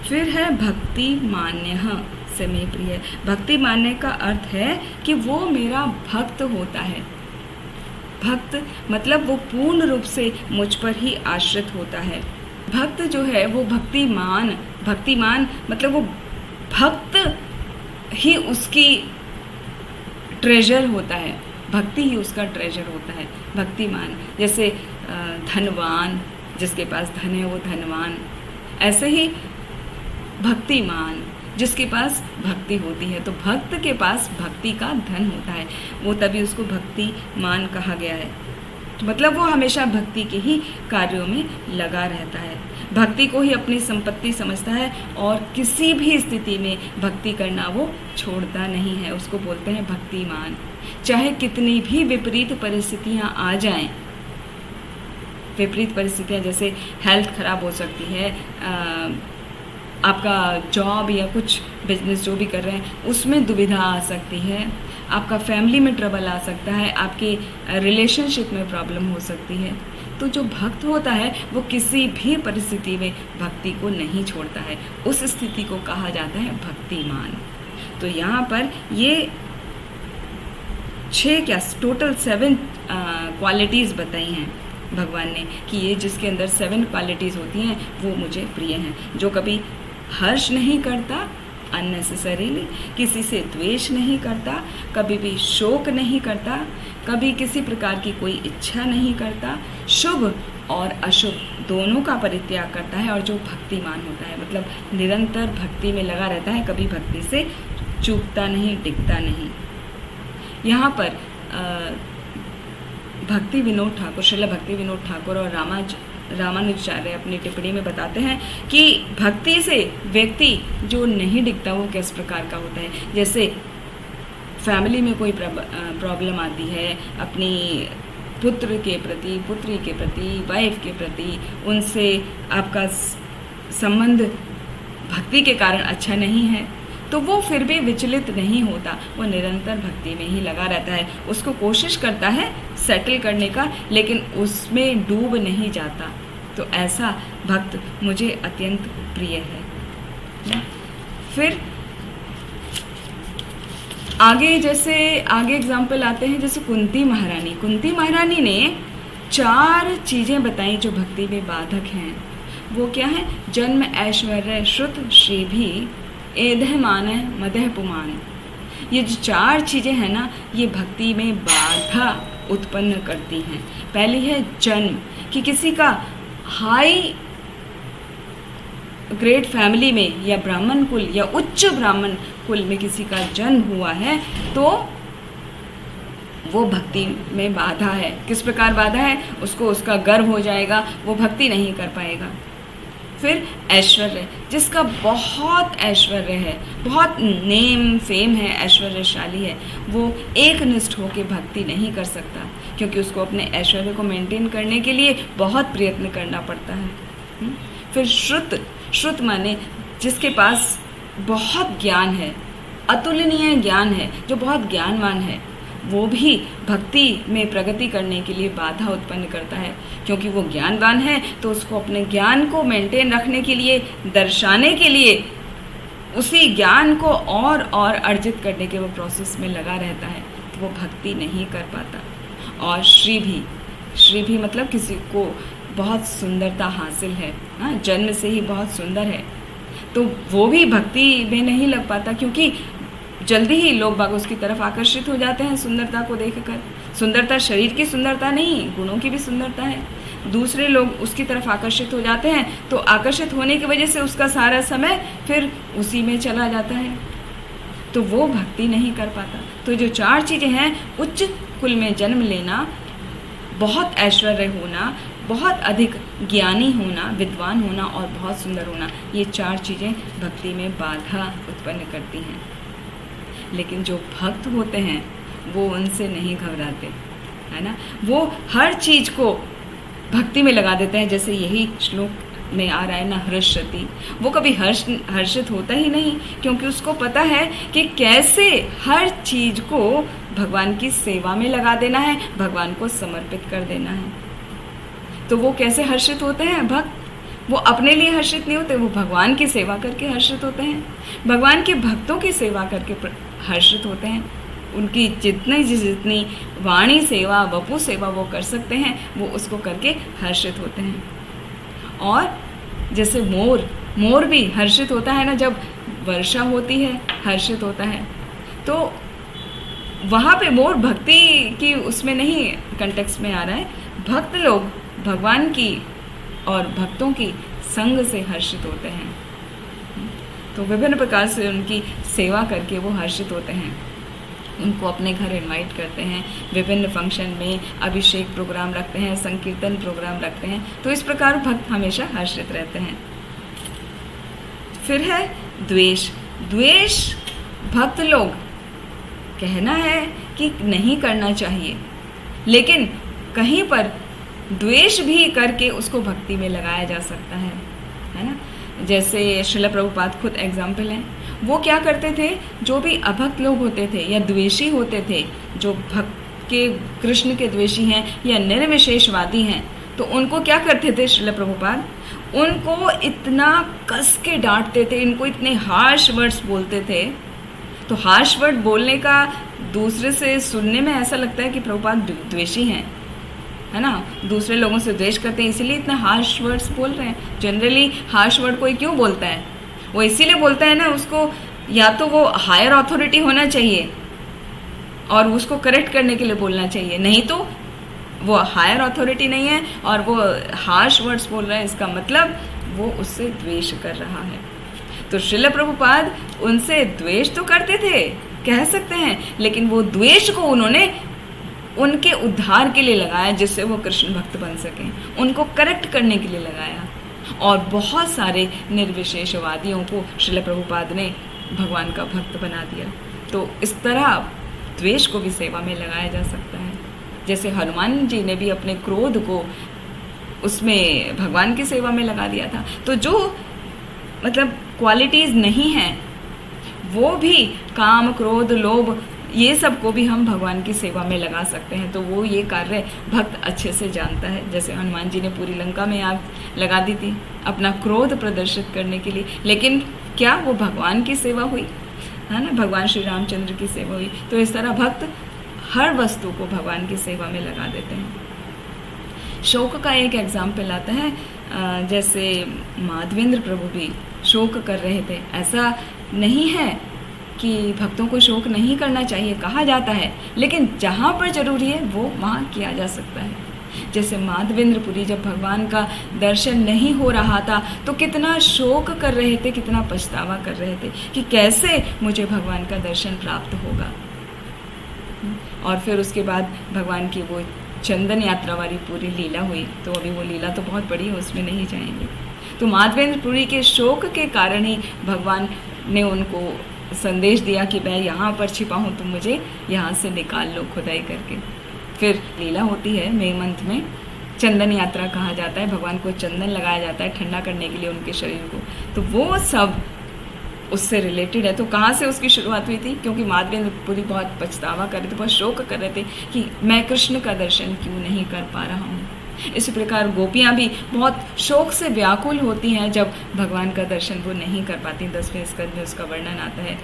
फिर है भक्ति मान्य से में प्रिय। भक्ति मान्य का अर्थ है कि वो मेरा भक्त होता है। भक्त मतलब वो पूर्ण रूप से मुझ पर ही आश्रित होता है। भक्त जो है वो भक्तिमान मतलब वो भक्त ही उसकी ट्रेजर होता है, भक्ति ही उसका ट्रेजर होता है। भक्तिमान जैसे धनवान, जिसके पास धन है वो धनवान, ऐसे ही भक्तिमान जिसके पास भक्ति होती है। तो भक्त के पास भक्ति का धन होता है, वो तभी उसको भक्तिमान कहा गया है। मतलब वो हमेशा भक्ति के ही कार्यों में लगा रहता है, भक्ति को ही अपनी संपत्ति समझता है और किसी भी स्थिति में भक्ति करना वो छोड़ता नहीं है। उसको बोलते हैं भक्तिमान। चाहे कितनी भी विपरीत परिस्थितियाँ आ जाएं, विपरीत परिस्थितियाँ जैसे हेल्थ खराब हो सकती है, आपका जॉब या कुछ बिजनेस जो भी कर रहे हैं उसमें दुविधा आ सकती है, आपका फैमिली में ट्रबल आ सकता है, आपके रिलेशनशिप में प्रॉब्लम हो सकती है, तो जो भक्त होता है वो किसी भी परिस्थिति में भक्ति को नहीं छोड़ता है, उस स्थिति को कहा जाता है भक्तिमान। तो यहाँ पर ये 6 क्या टोटल 7 क्वालिटीज़ बताई हैं भगवान ने कि ये जिसके अंदर 7 क्वालिटीज़ होती हैं वो मुझे प्रिय हैं। जो कभी हर्ष नहीं करता अननेसेसरीली, किसी से द्वेष नहीं करता, कभी भी शोक नहीं करता, कभी किसी प्रकार की कोई इच्छा नहीं करता, शुभ और अशुभ दोनों का परित्याग करता है, और जो भक्तिमान होता है मतलब निरंतर भक्ति में लगा रहता है, कभी भक्ति से चूकता नहीं, डिगता नहीं। यहाँ पर भक्ति विनोद ठाकुर, श्रील भक्ति विनोद ठाकुर और रामानुजाचार्य अपनी टिप्पणी में बताते हैं कि भक्ति से व्यक्ति जो नहीं डिगता वो किस प्रकार का होता है। जैसे फैमिली में कोई प्रॉब्लम आती है, अपनी पुत्र के प्रति, पुत्री के प्रति, वाइफ के प्रति, उनसे आपका संबंध भक्ति के कारण अच्छा नहीं है, तो वो फिर भी विचलित नहीं होता, वो निरंतर भक्ति में ही लगा रहता है। उसको कोशिश करता है सेटल करने का, लेकिन उसमें डूब नहीं जाता। तो ऐसा भक्त मुझे अत्यंत प्रिय है। फिर आगे एग्जाम्पल आते हैं, जैसे कुंती महारानी ने 4 चीज़ें बताई जो भक्ति में बाधक हैं। वो क्या है? जन्म, ऐश्वर्य, श्रुत, श्रीभी, एधह मानय, मदह पुमान। ये जो 4 चीज़ें हैं ना, ये भक्ति में बाधा उत्पन्न करती हैं। पहली है जन्म, कि किसी का हाई ग्रेट फैमिली में या ब्राह्मण कुल या उच्च ब्राह्मण कुल में किसी का जन्म हुआ है तो वो भक्ति में बाधा है। किस प्रकार बाधा है? उसको उसका गर्व हो जाएगा, वो भक्ति नहीं कर पाएगा। फिर ऐश्वर्य, जिसका बहुत ऐश्वर्य है, बहुत नेम फेम है, ऐश्वर्यशाली है, वो एकनिष्ठ होकर भक्ति नहीं कर सकता, क्योंकि उसको अपने ऐश्वर्य को मेंटेन करने के लिए बहुत प्रयत्न करना पड़ता है। फिर श्रुत माने जिसके पास बहुत ज्ञान है, अतुलनीय ज्ञान है, जो बहुत ज्ञानवान है, वो भी भक्ति में प्रगति करने के लिए बाधा उत्पन्न करता है, क्योंकि वो ज्ञानवान है तो उसको अपने ज्ञान को मेंटेन रखने के लिए, दर्शाने के लिए, उसी ज्ञान को और अर्जित करने के वो प्रोसेस में लगा रहता है, तो वो भक्ति नहीं कर पाता। और श्री भी मतलब किसी को बहुत सुंदरता हासिल है, हाँ, जन्म से ही बहुत सुंदर है, तो वो भी भक्ति में नहीं लग पाता, क्योंकि जल्दी ही लोग बाग उसकी तरफ आकर्षित हो जाते हैं सुंदरता को देखकर। सुंदरता शरीर की सुंदरता नहीं, गुणों की भी सुंदरता है। दूसरे लोग उसकी तरफ आकर्षित हो जाते हैं, तो आकर्षित होने की वजह से उसका सारा समय फिर उसी में चला जाता है, तो वो भक्ति नहीं कर पाता। तो जो 4 चीज़ें हैं, उच्च कुल में जन्म लेना, बहुत ऐश्वर्य होना, बहुत अधिक ज्ञानी होना, विद्वान होना और बहुत सुंदर होना, ये 4 चीज़ें भक्ति में बाधा उत्पन्न करती हैं। लेकिन जो भक्त होते हैं वो उनसे नहीं घबराते, है ना, वो हर चीज़ को भक्ति में लगा देते हैं। जैसे यही श्लोक में आ रहा है ना, हर्षति, वो कभी हर्षित होता ही नहीं, क्योंकि उसको पता है कि कैसे हर चीज़ को भगवान की सेवा में लगा देना है, भगवान को समर्पित कर देना है। तो वो कैसे हर्षित होते हैं भक्त? वो अपने लिए हर्षित नहीं होते, वो भगवान की सेवा करके हर्षित होते हैं, भगवान के भक्तों की सेवा करके हर्षित होते हैं। उनकी जितनी वाणी सेवा, वपु सेवा वो कर सकते हैं, वो उसको करके हर्षित होते हैं। और जैसे मोर भी हर्षित होता है ना, जब वर्षा होती है हर्षित होता है, तो वहाँ पे मोर भक्ति की उसमें नहीं कंटेक्स्ट में आ रहा है, भक्त लोग भगवान की और भक्तों की संग से हर्षित होते हैं, तो विभिन्न प्रकार से उनकी सेवा करके वो हर्षित होते हैं। उनको अपने घर इनवाइट करते हैं, विभिन्न फंक्शन में अभिषेक प्रोग्राम रखते हैं, संकीर्तन प्रोग्राम रखते हैं, तो इस प्रकार भक्त हमेशा हर्षित रहते हैं। फिर है द्वेष भक्त लोग कहना है कि नहीं करना चाहिए, लेकिन कहीं पर द्वेष भी करके उसको भक्ति में लगाया जा सकता है ना। जैसे श्रील प्रभुपाद खुद एग्जाम्पल हैं। वो क्या करते थे, जो भी अभक्त लोग होते थे या द्वेषी होते थे, जो भक्त के कृष्ण के द्वेषी हैं या निर्विशेषवादी हैं, तो उनको क्या करते थे श्रील प्रभुपाद? उनको इतना कस के डांटते थे, इनको इतने हार्श वर्ड्स बोलते थे। तो हार्श वर्ड बोलने का दूसरे से सुनने में ऐसा लगता है कि प्रभुपाद द्वेषी हैं, है ना, दूसरे लोगों से द्वेष करते हैं, इसीलिए इतना हार्श वर्ड्स बोल रहे हैं। जनरली हार्श वर्ड कोई क्यों बोलता है? वो इसीलिए बोलता है ना, उसको या तो वो हायर अथॉरिटी होना चाहिए और उसको करेक्ट करने के लिए बोलना चाहिए, नहीं तो वो हायर अथॉरिटी नहीं है और वो हार्श वर्ड्स बोल रहा है, इसका मतलब वो उससे द्वेष कर रहा है। तो श्रील प्रभुपाद उनसे द्वेष तो करते थे, कह सकते हैं, लेकिन वो द्वेष को उन्होंने उनके उद्धार के लिए लगाया, जिससे वो कृष्ण भक्त बन सकें, उनको करेक्ट करने के लिए लगाया। और बहुत सारे निर्विशेषवादियों को श्रील प्रभुपाद ने भगवान का भक्त बना दिया। तो इस तरह द्वेष को भी सेवा में लगाया जा सकता है। जैसे हनुमान जी ने भी अपने क्रोध को उसमें भगवान की सेवा में लगा दिया था। तो जो मतलब क्वालिटीज़ नहीं हैं, वो भी काम, क्रोध, लोभ, ये सब को भी हम भगवान की सेवा में लगा सकते हैं। तो वो ये कार्य भक्त अच्छे से जानता है। जैसे हनुमान जी ने पूरी लंका में आग लगा दी थी अपना क्रोध प्रदर्शित करने के लिए, लेकिन क्या वो भगवान की सेवा हुई, है ना, भगवान श्री रामचंद्र की सेवा हुई। तो इस तरह भक्त हर वस्तु को भगवान की सेवा में लगा देते हैं। शोक का एक एग्जाम्पल आता है, जैसे माधवेंद्र प्रभु भी शोक कर रहे थे। ऐसा नहीं है कि भक्तों को शोक नहीं करना चाहिए, कहा जाता है, लेकिन जहाँ पर जरूरी है वो वहाँ किया जा सकता है। जैसे माधवेंद्र पुरी जब भगवान का दर्शन नहीं हो रहा था तो कितना शोक कर रहे थे, कितना पछतावा कर रहे थे कि कैसे मुझे भगवान का दर्शन प्राप्त होगा। और फिर उसके बाद भगवान की वो चंदन यात्रा वाली पूरी लीला हुई। तो अभी वो लीला तो बहुत बड़ी है, उसमें नहीं जाएंगे। तो माधवेंद्र पुरी के शोक के कारण ही भगवान ने उनको संदेश दिया कि मैं यहाँ पर छिपा हूँ, तुम मुझे यहाँ से निकाल लो खुदाई करके। फिर लीला होती है मई मंथ में, चंदन यात्रा कहा जाता है, भगवान को चंदन लगाया जाता है ठंडा करने के लिए उनके शरीर को। तो वो सब उससे रिलेटेड है। तो कहाँ से उसकी शुरुआत हुई थी? क्योंकि माधवेंद्र पुरी बहुत पछतावा कर रहे थे, बहुत शोक कर रहे थे कि मैं कृष्ण का दर्शन क्यों नहीं कर पा रहा हूँ। इसी प्रकार गोपियाँ भी बहुत शोक से व्याकुल होती हैं जब भगवान का दर्शन वो नहीं कर पाती। 10वें स्कंद में उसका वर्णन आता है,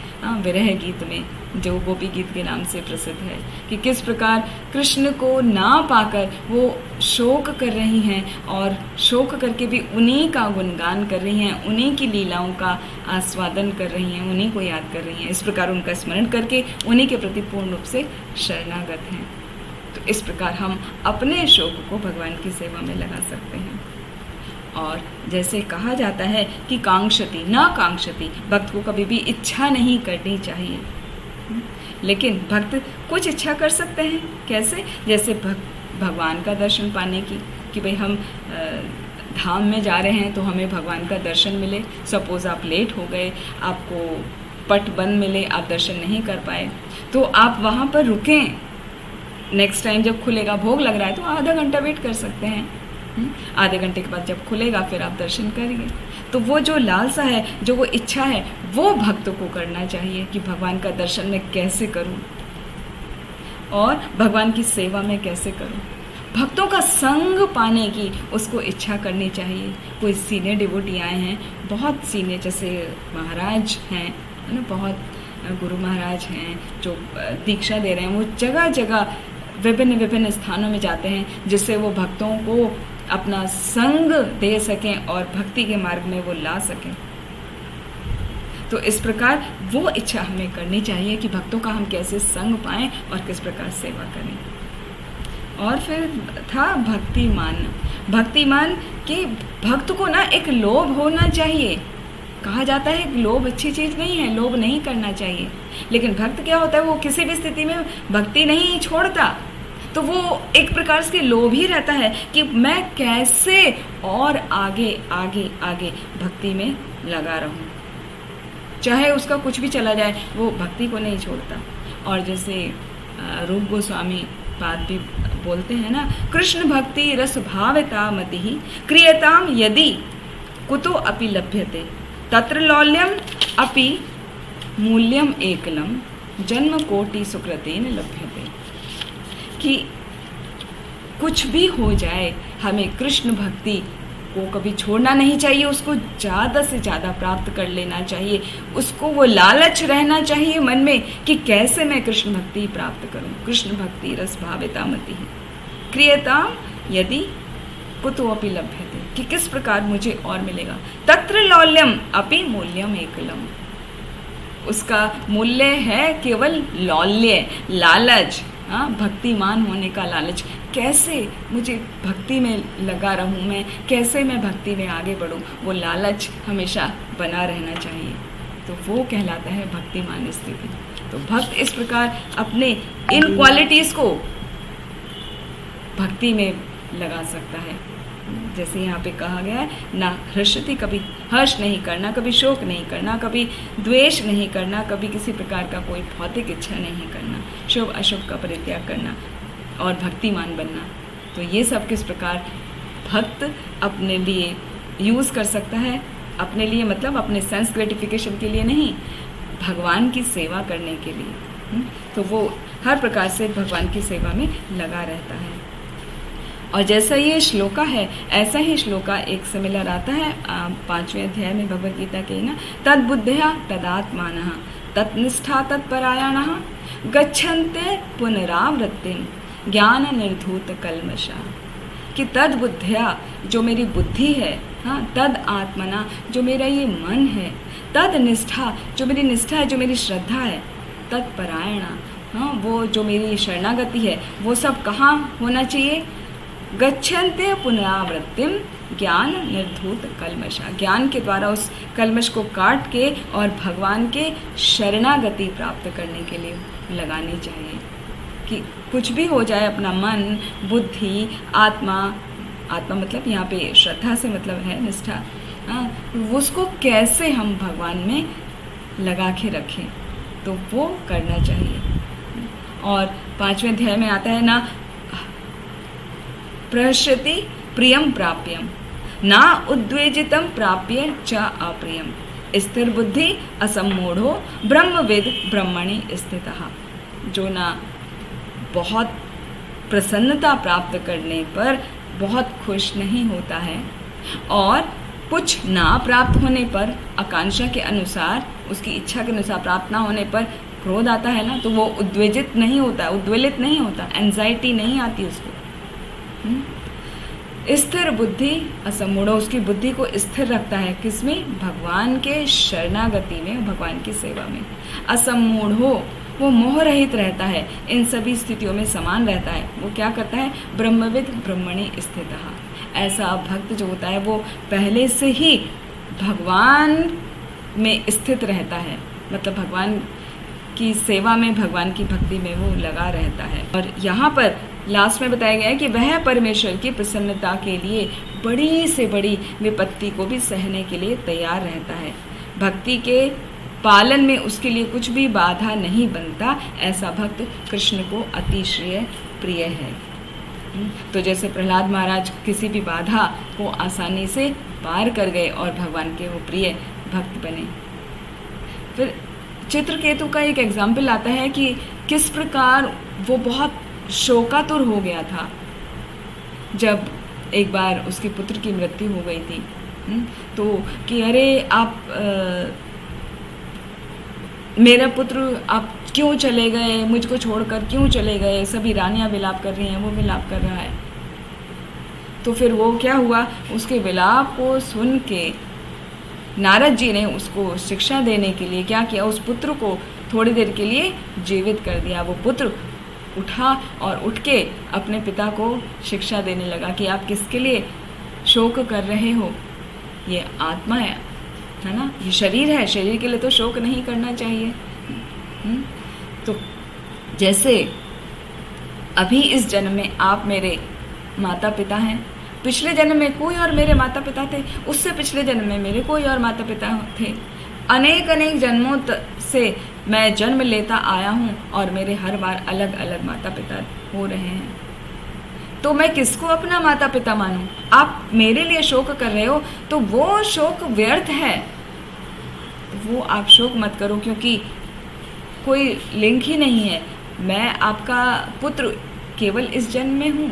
विरह गीत में, जो गोपी गीत के नाम से प्रसिद्ध है, कि किस प्रकार कृष्ण को ना पाकर वो शोक कर रही हैं और शोक करके भी उन्हीं का गुणगान कर रही हैं, उन्हीं की लीलाओं का आस्वादन कर रही हैं, उन्हीं को याद कर रही हैं। इस प्रकार उनका स्मरण करके उन्हीं के प्रति पूर्ण रूप से शरणागत हैं। तो इस प्रकार हम अपने शोक को भगवान की सेवा में लगा सकते हैं। और जैसे कहा जाता है कि कांक्षति न कांक्षति, भक्त को कभी भी इच्छा नहीं करनी चाहिए, लेकिन भक्त कुछ इच्छा कर सकते हैं। कैसे? जैसे भगवान का दर्शन पाने की, कि भाई हम धाम में जा रहे हैं तो हमें भगवान का दर्शन मिले। सपोज़ आप लेट हो गए, आपको पट बंद मिले, आप दर्शन नहीं कर पाए, तो आप वहाँ पर रुकें। नेक्स्ट टाइम जब खुलेगा, भोग लग रहा है तो आधा घंटा वेट कर सकते हैं। आधे घंटे के बाद जब खुलेगा फिर आप दर्शन करेंगे। तो वो जो लालसा है, जो वो इच्छा है, वो भक्त को करना चाहिए कि भगवान का दर्शन मैं कैसे करूं और भगवान की सेवा में कैसे करूं। भक्तों का संग पाने की उसको इच्छा करनी चाहिए। कोई सीनियर डिवोटी आए हैं, बहुत सीनियर, जैसे महाराज हैं, है ना, बहुत गुरु महाराज हैं जो दीक्षा दे रहे हैं, वो जगह जगह विभिन्न विभिन्न स्थानों में जाते हैं जिससे वो भक्तों को अपना संग दे सकें और भक्ति के मार्ग में वो ला सकें। तो इस प्रकार वो इच्छा हमें करनी चाहिए कि भक्तों का हम कैसे संग पाएं और किस प्रकार सेवा करें। और फिर था भक्तिमान। भक्तिमान कि भक्त को ना एक लोभ होना चाहिए। कहा जाता है कि लोभ अच्छी चीज़ नहीं है, लोभ नहीं करना चाहिए, लेकिन भक्त क्या होता है, वो किसी भी स्थिति में भक्ति नहीं छोड़ता। तो वो एक प्रकार से लोभ ही रहता है कि मैं कैसे और आगे आगे आगे भक्ति में लगा रहूं, चाहे उसका कुछ भी चला जाए, वो भक्ति को नहीं छोड़ता। और जैसे रूप गोस्वामी पाद भी बोलते हैं ना, कृष्ण भक्ति रस भावता मति क्रियताम यदि कुतो अपि लभ्यते तत्र लौल्यम अपि मूल्यम एकलम जन्म कोटि सुकृतेन लभ्यते। कि कुछ भी हो जाए, हमें कृष्ण भक्ति को कभी छोड़ना नहीं चाहिए, उसको ज़्यादा से ज़्यादा प्राप्त कर लेना चाहिए, उसको वो लालच रहना चाहिए मन में कि कैसे मैं कृष्ण भक्ति प्राप्त करूं। कृष्ण भक्ति रस भाविता मति क्रियताम यदि कुतो अपि लभ्यते, कि किस प्रकार मुझे और मिलेगा। तत्र लौल्यम अपि मूल्यम एकलम, उसका मूल्य है केवल लौल्य, लालच, हाँ, भक्तिमान होने का लालच। कैसे मुझे भक्ति में लगा रहूं मैं, कैसे मैं भक्ति में आगे बढ़ूं, वो लालच हमेशा बना रहना चाहिए। तो वो कहलाता है भक्तिमान स्थिति। तो भक्त इस प्रकार अपने इन क्वालिटीज़ को भक्ति में लगा सकता है। जैसे यहाँ पे कहा गया है, ना हर्षति, कभी हर्ष नहीं करना, कभी शोक नहीं करना, कभी द्वेष नहीं करना, कभी किसी प्रकार का कोई भौतिक इच्छा नहीं करना, शुभ अशुभ का परित्याग करना और भक्तिमान बनना। तो ये सब किस प्रकार भक्त अपने लिए यूज़ कर सकता है, अपने लिए मतलब अपने सेंस ग्रेटिफिकेशन के लिए नहीं, भगवान की सेवा करने के लिए। तो वो हर प्रकार से भगवान की सेवा में लगा रहता है। और जैसा ये श्लोका है, ऐसा ही श्लोका एक सिमिलर आता है 5वें अध्याय में भगवद गीता के ना, तद्बुद्धया तदात्मानः तत्निष्ठा तत्परायणः गच्छन्ते पुनरावृत्तिम ज्ञान निर्धूत कल्मषा, कि तद्बुद्धया, जो मेरी बुद्धि है, हाँ, तद आत्मना, जो मेरा ये मन है, तद निष्ठा, जो मेरी निष्ठा है, जो मेरी श्रद्धा है, तत्परायणा, हाँ, वो जो मेरी शरणागति है, वो सब कहाँ होना चाहिए। गच्छन्ते पुनरावृत्तिम ज्ञान निर्धूत कल्मषा, ज्ञान के द्वारा उस कल्मष को काट के और भगवान के शरणागति प्राप्त करने के लिए लगानी चाहिए। कि कुछ भी हो जाए, अपना मन, बुद्धि, आत्मा, आत्मा मतलब यहाँ पे श्रद्धा से मतलब है निष्ठा, हाँ, उसको कैसे हम भगवान में लगा के रखें, तो वो करना चाहिए। और 5वें अध्याय में आता है ना, प्रहस्यति प्रियम प्राप्यम ना उद्वेजितम प्राप्य च अप्रियम स्थिर बुद्धि असम्मूढ़ो ब्रह्मविद ब्रह्मणि स्थितः, जो ना बहुत प्रसन्नता प्राप्त करने पर बहुत खुश नहीं होता है और कुछ ना प्राप्त होने पर, आकांक्षा के अनुसार, उसकी इच्छा के अनुसार प्राप्त ना होने पर क्रोध आता है ना, तो वो उद्वेजित नहीं होता, उद्वेलित नहीं होता, एंजाइटी नहीं आती उसको। स्थिर बुद्धि असम्मूढ़, उसकी बुद्धि को स्थिर रखता है किसमें, भगवान के शरणागति में, भगवान की सेवा में। असम्मूढ़ हो, वो मोह रहित रहता है, इन सभी स्थितियों में समान रहता है। वो क्या करता है, ब्रह्मविद ब्रह्मणि स्थितः, ऐसा भक्त जो होता है वो पहले से ही भगवान में स्थित रहता है, मतलब भगवान की सेवा में, भगवान की भक्ति में वो लगा रहता है। और यहाँ पर लास्ट में बताया गया है कि वह परमेश्वर की प्रसन्नता के लिए बड़ी से बड़ी विपत्ति को भी सहने के लिए तैयार रहता है। भक्ति के पालन में उसके लिए कुछ भी बाधा नहीं बनता, ऐसा भक्त कृष्ण को अतिशय प्रिय है। तो जैसे प्रहलाद महाराज किसी भी बाधा को आसानी से पार कर गए और भगवान के वो प्रिय भक्त बने। फिर चित्रकेतु का एक एग्जाम्पल आता है कि किस प्रकार वो बहुत शोकातुर हो गया था जब एक बार उसके पुत्र की मृत्यु हो गई थी। तो कि अरे आप मेरा पुत्र आप क्यों चले गए, मुझको छोड़कर क्यों चले गए, सभी रानियां विलाप कर रही हैं, वो विलाप कर रहा है। तो फिर वो क्या हुआ, उसके विलाप को सुन के नारद जी ने उसको शिक्षा देने के लिए क्या किया, उस पुत्र को थोड़ी देर के लिए जीवित कर दिया। वो पुत्र उठा और उठ के अपने पिता को शिक्षा देने लगा कि आप किसके लिए शोक कर रहे हो, ये आत्मा है ना, ये शरीर है, शरीर के लिए तो शोक नहीं करना चाहिए। तो जैसे अभी इस जन्म में आप मेरे माता पिता हैं, पिछले जन्म में कोई और मेरे माता पिता थे, उससे पिछले जन्म में मेरे कोई और माता पिता थे, अनेक अनेक जन्मों से मैं जन्म लेता आया हूँ और मेरे हर बार अलग अलग माता पिता हो रहे हैं। तो मैं किसको अपना माता पिता मानूं? आप मेरे लिए शोक कर रहे हो तो वो शोक व्यर्थ है, वो आप शोक मत करो, क्योंकि कोई लिंक ही नहीं है। मैं आपका पुत्र केवल इस जन्म में हूँ,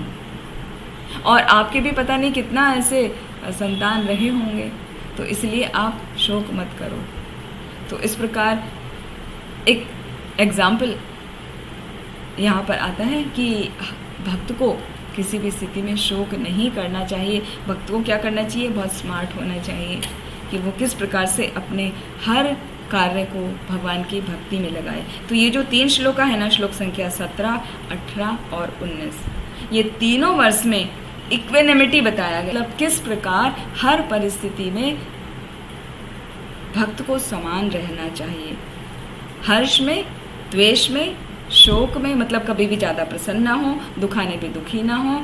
और आपके भी पता नहीं कितना ऐसे संतान रहे होंगे, तो इसलिए आप शोक मत करो। तो इस प्रकार एक एग्जाम्पल यहाँ पर आता है कि भक्त को किसी भी स्थिति में शोक नहीं करना चाहिए। भक्त को क्या करना चाहिए, बहुत स्मार्ट होना चाहिए कि वो किस प्रकार से अपने हर कार्य को भगवान की भक्ति में लगाए। तो ये जो 3 श्लोक है ना, श्लोक संख्या 17, 18 और 19, ये तीनों वर्ष में इक्वेनिमिटी बताया गया, मतलब किस प्रकार हर परिस्थिति में भक्त को समान रहना चाहिए। हर्ष में, द्वेष में, शोक में, मतलब कभी भी ज़्यादा प्रसन्न ना हो, दुखाने पे दुखी ना हो,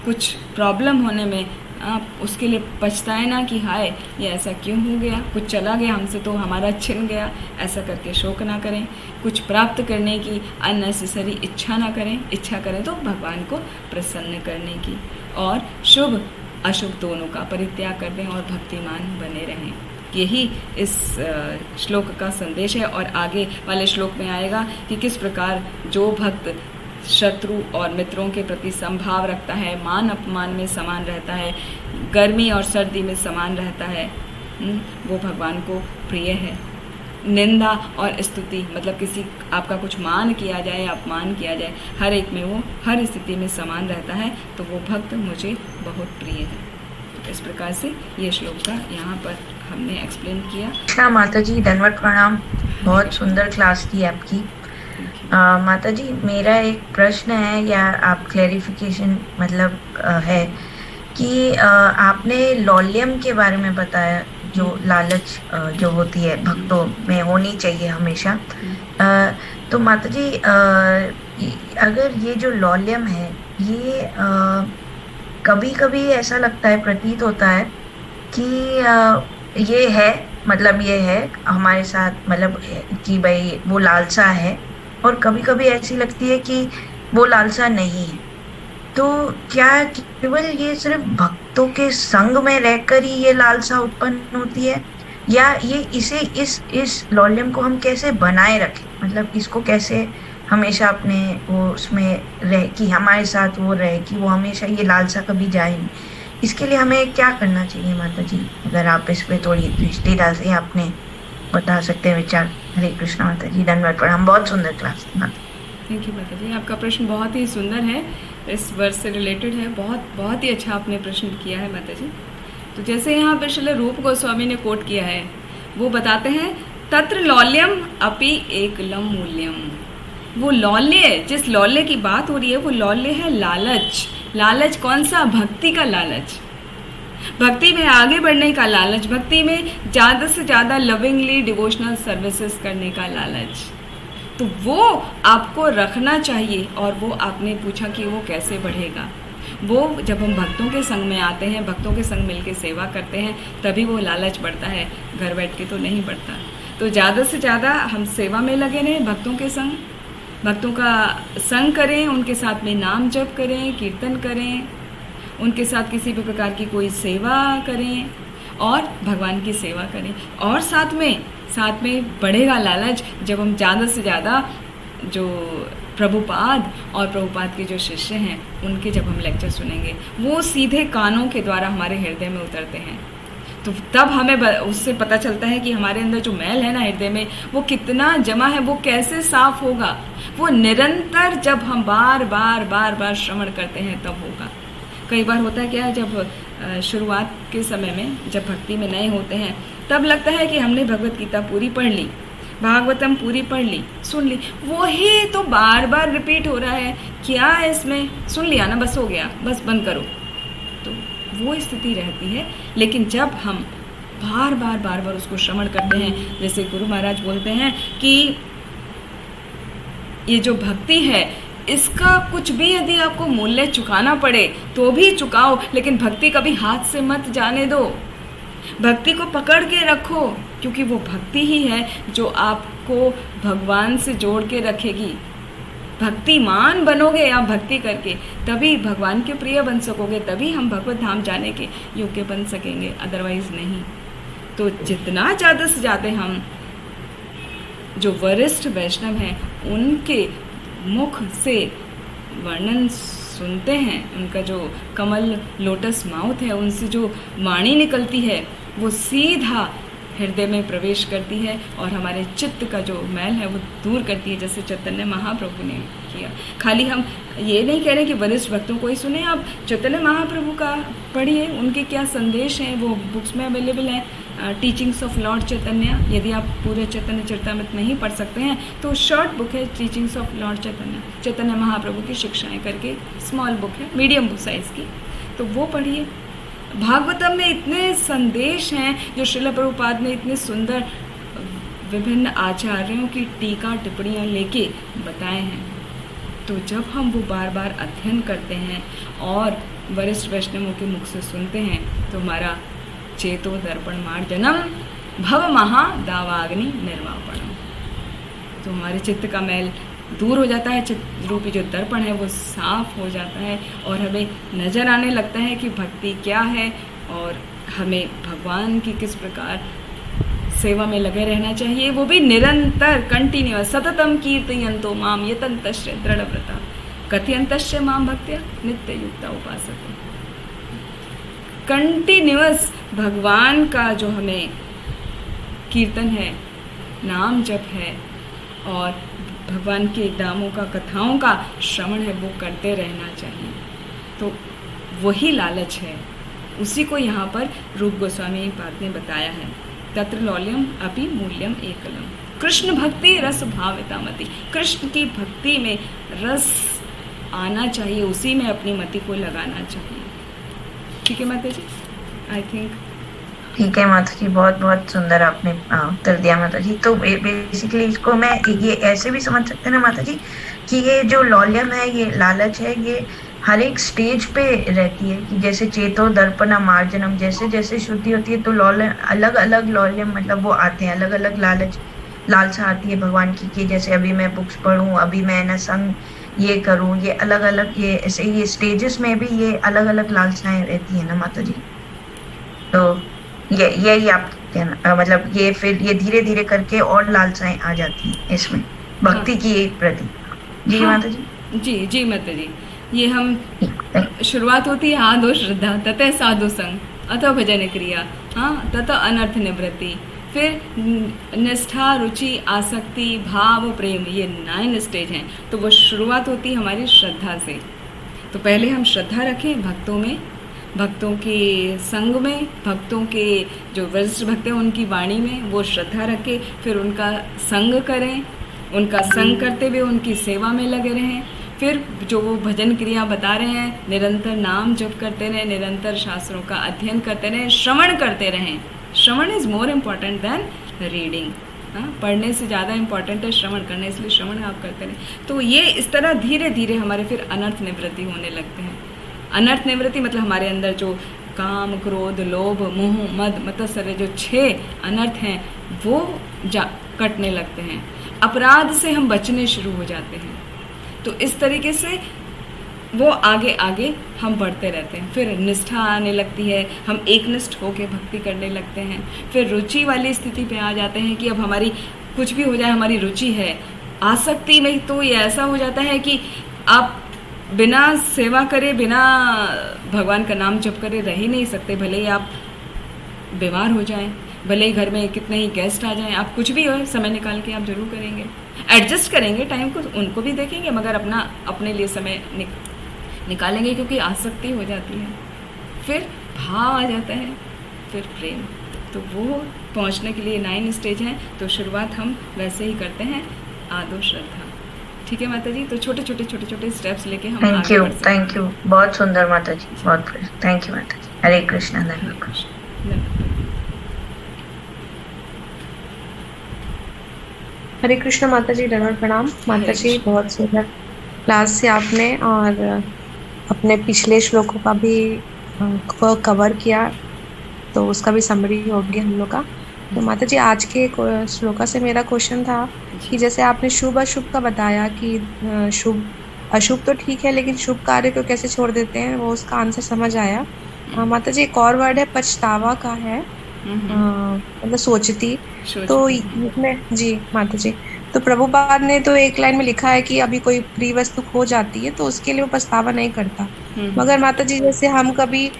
कुछ प्रॉब्लम होने में आप उसके लिए पछताए ना कि हाय ये ऐसा क्यों हो गया, कुछ चला गया हमसे तो हमारा छिन गया, ऐसा करके शोक ना करें। कुछ प्राप्त करने की अननेसेसरी इच्छा ना करें, इच्छा करें तो भगवान को प्रसन्न करने की, और शुभ अशुभ दोनों का परित्याग कर दें और भक्तिमान बने रहें। यही इस श्लोक का संदेश है। और आगे वाले श्लोक में आएगा कि किस प्रकार जो भक्त शत्रु और मित्रों के प्रति समभाव रखता है, मान अपमान में समान रहता है, गर्मी और सर्दी में समान रहता है, वो भगवान को प्रिय है। निंदा और स्तुति, मतलब किसी आपका कुछ मान किया जाए, अपमान किया जाए, हर एक में वो हर स्थिति में समान रहता है, तो वो भक्त मुझे बहुत प्रिय है। तो इस प्रकार से ये श्लोक का यहाँ पर हमने एक्सप्लेन किया। कृष्णा माता जी, धन्यवाद, प्रणाम। बहुत सुंदर क्लास थी आपकी। माता जी, मेरा एक प्रश्न है या आप क्लैरिफिकेशन मतलब है कि आपने लौल्यम के बारे में बताया, जो लालच जो होती है भक्तों में होनी चाहिए हमेशा। तो माता जी, अगर ये जो लौल्यम है, ये कभी कभी ऐसा लगता है, प्रतीत होता है कि ये है, मतलब ये है हमारे साथ, मतलब कि भाई वो लालसा है, और कभी कभी ऐसी लगती है कि वो लालसा नहीं है। तो क्या केवल ये सिर्फ भक्तों के संग में रहकर ही ये लालसा उत्पन्न होती है, या ये इस लौल्यम को हम कैसे बनाए रखें, मतलब इसको कैसे हमेशा अपने वो उसमें रहे कि हमारे साथ वो रहे, कि वो हमेशा ये लालसा कभी जाए नहीं। इसके लिए हमें क्या करना चाहिए माता जी? अगर आप इस पे थोड़ी दृष्टि डाल से आपने बता सकते हैं विचार। हरे कृष्ण माता जी, धन्यवाद, प्रणाम। बहुत सुंदर क्लास थी माता। थैंक यू माता जी, आपका प्रश्न बहुत ही सुंदर है, इस वर्ष से रिलेटेड है, बहुत ही अच्छा आपने प्रश्न किया है माता जी। तो जैसे यहाँ पर श्रील रूप गोस्वामी ने कोट किया है, वो बताते हैं तत्र लौल्यम अपि एकलम मूल्यम। वो लौल्य, जिस लौल्य की बात हो रही है, वो लौल्य है लालच। लालच कौन सा? भक्ति का लालच, भक्ति में आगे बढ़ने का लालच, भक्ति में ज़्यादा से ज़्यादा लविंगली डिवोशनल सर्विसेज करने का लालच। तो वो आपको रखना चाहिए। और वो आपने पूछा कि वो कैसे बढ़ेगा। वो जब हम भक्तों के संग में आते हैं, भक्तों के संग मिलकर सेवा करते हैं, तभी वो लालच बढ़ता है, घर बैठ के तो नहीं बढ़ता। तो ज़्यादा से ज़्यादा हम सेवा में लगे रहें, भक्तों के संग, भक्तों का संग करें, उनके साथ में नाम जप करें, कीर्तन करें, उनके साथ किसी भी प्रकार की कोई सेवा करें और भगवान की सेवा करें। और साथ में बढ़ेगा लालच जब हम ज़्यादा से ज़्यादा जो प्रभुपाद और प्रभुपाद के जो शिष्य हैं उनके जब हम लेक्चर सुनेंगे, वो सीधे कानों के द्वारा हमारे हृदय में उतरते हैं। तो तब हमें उससे पता चलता है कि हमारे अंदर जो मैल है ना हृदय में, वो कितना जमा है, वो कैसे साफ होगा। वो निरंतर जब हम बार बार श्रवण करते हैं तब होगा। कई बार होता है क्या, जब शुरुआत के समय में जब भक्ति में नए होते हैं, तब लगता है कि हमने भगवत गीता पूरी पढ़ ली, भागवतम पूरी पढ़ ली, सुन ली, वो ही तो बार बार रिपीट हो रहा है, क्या है इसमें, सुन लिया ना, बस हो गया, बस बंद करो। तो वो स्थिति रहती है। लेकिन जब हम बार बार उसको श्रवण करते हैं, जैसे गुरु महाराज बोलते हैं कि ये जो भक्ति है, इसका कुछ भी यदि आपको मूल्य चुकाना पड़े तो भी चुकाओ, लेकिन भक्ति कभी हाथ से मत जाने दो। भक्ति को पकड़ के रखो, क्योंकि वो भक्ति ही है जो आपको भगवान से जोड़ के रखेगी। भक्तिमान बनोगे आप भक्ति करके, तभी भगवान के प्रिय बन सकोगे, तभी हम भगवत धाम जाने के योग्य बन सकेंगे, अदरवाइज नहीं। तो जितना ज़्यादा से ज़्यादा हम जो वरिष्ठ वैष्णव हैं उनके मुख से वर्णन सुनते हैं, उनका जो कमल लोटस माउथ है, उनसे जो वाणी निकलती है वो सीधा हृदय में प्रवेश करती है और हमारे चित्त का जो मैल है वो दूर करती है, जैसे चैतन्य महाप्रभु ने किया। खाली हम ये नहीं कह रहे कि वरिष्ठ भक्तों को ही सुने, आप चैतन्य महाप्रभु का पढ़िए, उनके क्या संदेश हैं वो बुक्स में अवेलेबल हैं। टीचिंग्स ऑफ लॉर्ड चैतन्य, यदि आप पूरे चैतन्य चरितामृत नहीं पढ़ सकते हैं तो शॉर्ट बुक है टीचिंग्स ऑफ लॉर्ड चैतन्य, चैतन्य महाप्रभु की शिक्षाएँ करके स्मॉल बुक है, मीडियम बुक साइज़ की, तो वो पढ़िए। भागवतम में इतने संदेश हैं जो श्रील प्रभुपाद ने इतने सुंदर विभिन्न आचार्यों की टीका टिप्पणियाँ लेके बताए हैं। तो जब हम वो बार बार अध्ययन करते हैं और वरिष्ठ वैष्णवों के मुख से सुनते हैं तो हमारा चेतो दर्पण मार्जनम भव महा दावाग्नि निर्वापणम, तो हमारे चित्त का मैल दूर हो जाता है, चित्त रूपी जो दर्पण है वो साफ हो जाता है और हमें नज़र आने लगता है कि भक्ति क्या है और हमें भगवान की किस प्रकार सेवा में लगे रहना चाहिए, वो भी निरंतर कंटिन्यूअस। सततम कीर्तयन्तो माम यतन्तश्च दृढ़व्रता कथयन्तश्च माम भक्त्या नित्य युक्ता उपासते। कंटिन्यूअस भगवान का जो हमें कीर्तन है, नाम जप है और भगवान के नामों का, कथाओं का श्रवण है, वो करते रहना चाहिए। तो वही लालच है, उसी को यहाँ पर रूप गोस्वामी पाद ने बताया है। तत्र लौल्यम अपि मूल्यम एकलम, कृष्ण भक्ति रस भावितामति, कृष्ण की भक्ति में रस आना चाहिए, उसी में अपनी मति को लगाना चाहिए। ठीक है माता जी, आई थिंक ठीक है माता जी, बहुत बहुत सुंदर आपने उत्तर दिया माता जी। तो बेसिकली इसको मैं ये ऐसे भी समझ सकते हैं ना माता जी कि ये जो लौल्यम है, ये लालच है, ये हर एक स्टेज पे रहती है कि जैसे चेतो दर्पणा मार्जनम, जैसे जैसे शुद्धि होती है तो लौल्यम, अलग अलग लौल्यम मतलब वो आते हैं, अलग अलग लालसा आती है भगवान की कि जैसे अभी मैं बुक्स पढूं, अभी मैं ना संग ये करूं, ये अलग अलग, ये ऐसे ये स्टेजेस में भी ये अलग अलग लालसाएं रहती है ना माता जी। तो यही आप कहना मतलब ये फिर ये धीरे धीरे करके और लालसाएं आ जाती हैं इसमें भक्ति की एक प्रति। जी माता जी। जी जी माता जी, ये हम शुरुआत होती है आदो श्रद्धा, ततः साधु संग अथवा भजन क्रिया, हाँ, तथा अनर्थ निवृत्ति, फिर निष्ठा, रुचि, आसक्ति, भाव, प्रेम, ये 9 स्टेज हैं। तो वो शुरुआत होती है हमारी श्रद्धा से। तो पहले हम श्रद्धा रखें भक्तों में, भक्तों के संग में, भक्तों के जो वरिष्ठ भक्त हैं उनकी वाणी में वो श्रद्धा रखें, फिर उनका संग करें, उनका संग करते हुए उनकी सेवा में लगे रहें। फिर जो वो भजन क्रिया बता रहे हैं, निरंतर नाम जप करते रहें, निरंतर शास्त्रों का अध्ययन करते रहें, श्रवण करते रहें। श्रवण is more important than reading, हाँ, पढ़ने से ज़्यादा इम्पॉर्टेंट है श्रवण करने, इसलिए श्रवण आप करते रहें। तो ये इस तरह धीरे धीरे हमारे फिर अनर्थ निवृत्ति होने लगते हैं। अनर्थ निवृत्ति मतलब हमारे अंदर जो काम, क्रोध, लोभ, मोह, मद, मत्सर्य, जो 6 अनर्थ हैं वो कटने लगते हैं। अपराध से हम बचने शुरू हो जाते हैं। तो इस तरीके से वो आगे आगे हम बढ़ते रहते हैं। फिर निष्ठा आने लगती है, हम एकनिष्ठ होकर भक्ति करने लगते हैं। फिर रुचि वाली स्थिति पे आ जाते हैं कि अब हमारी कुछ भी हो जाए, हमारी रुचि है। आसक्ति में तो ये ऐसा हो जाता है कि आप बिना सेवा करे, बिना भगवान का नाम जप करे रह ही नहीं सकते। भले ही आप बीमार हो जाएं, भले ही घर में कितने ही गेस्ट आ जाएं, आप कुछ भी हो समय निकाल के आप जरूर करेंगे, एडजस्ट करेंगे टाइम को, उनको भी देखेंगे, मगर अपने लिए समय निकालेंगे, क्योंकि आसक्ति हो जाती है। फिर भाव आ जाता है, फिर प्रेम। तो वो पहुंचने के लिए 9 स्टेज हैं। तो शुरुआत हम वैसे ही करते हैं, आदो श्रद्धा। ठीक है माता जी, तो छोटे छोटे स्टेप्स लेके हम आगे बढ़ सकते हैं। थैंक यू, बहुत सुंदर माता जी, बहुत थैंक यू माता जी। हरे कृष्णा। हरे कृष्ण माता जी, दंडवत प्रणाम माता जी। बहुत सुंदर क्लास से आपने और अपने पिछले श्लोकों का भी कवर किया, तो उसका भी समरी हो गया हम लोग का। तो माता जी, आज के श्लोका से मेरा क्वेश्चन था कि जैसे आपने शुभ अशुभ का बताया कि शुभ अशुभ तो ठीक है, लेकिन शुभ कार्य को कैसे छोड़ देते हैं, वो उसका आंसर समझ आया। माता जी, एक और वर्ड है पछतावा का है, मतलब सोचती। तो इसमें जी माता जी, तो प्रभुपाद ने तो एक लाइन में लिखा है कि अभी कोई प्रिय वस्तु खो जाती है तो उसके लिए वो पछतावा नहीं करता। मगर माता जी जैसे हम कभी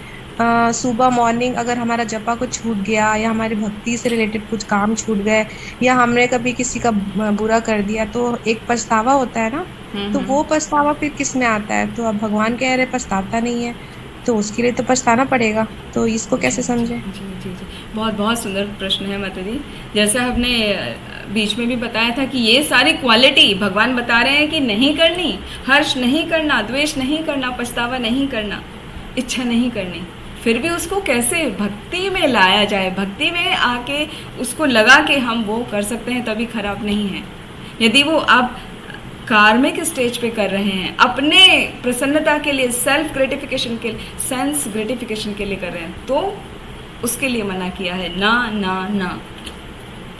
सुबह मॉर्निंग अगर हमारा जपा कुछ छूट गया या हमारी भक्ति से रिलेटेड कुछ काम छूट गए या हमने कभी किसी का बुरा कर दिया तो एक पछतावा होता है ना। तो वो पछतावा फिर किस में आता है? तो अब भगवान कह रहे पछताता नहीं है, तो उसके लिए तो पछताना पड़ेगा। तो इसको कैसे समझे? जी जी जी, बहुत बहुत सुंदर प्रश्न है माता जी। जैसा आपने बीच में भी बताया था कि ये सारी क्वालिटी भगवान बता रहे हैं कि नहीं करनी, हर्ष नहीं करना, द्वेष नहीं करना, पछतावा नहीं करना, इच्छा नहीं करनी, फिर भी उसको कैसे भक्ति में लाया जाए, भक्ति में आके उसको लगा के हम वो कर सकते हैं, तभी खराब नहीं है। यदि वो आप कार्मिक स्टेज पे कर रहे हैं, अपने प्रसन्नता के लिए, सेल्फ ग्रेटिफिकेशन के लिए, सेंस ग्रेटिफिकेशन के लिए कर रहे हैं, तो उसके लिए मना किया है, ना ना ना।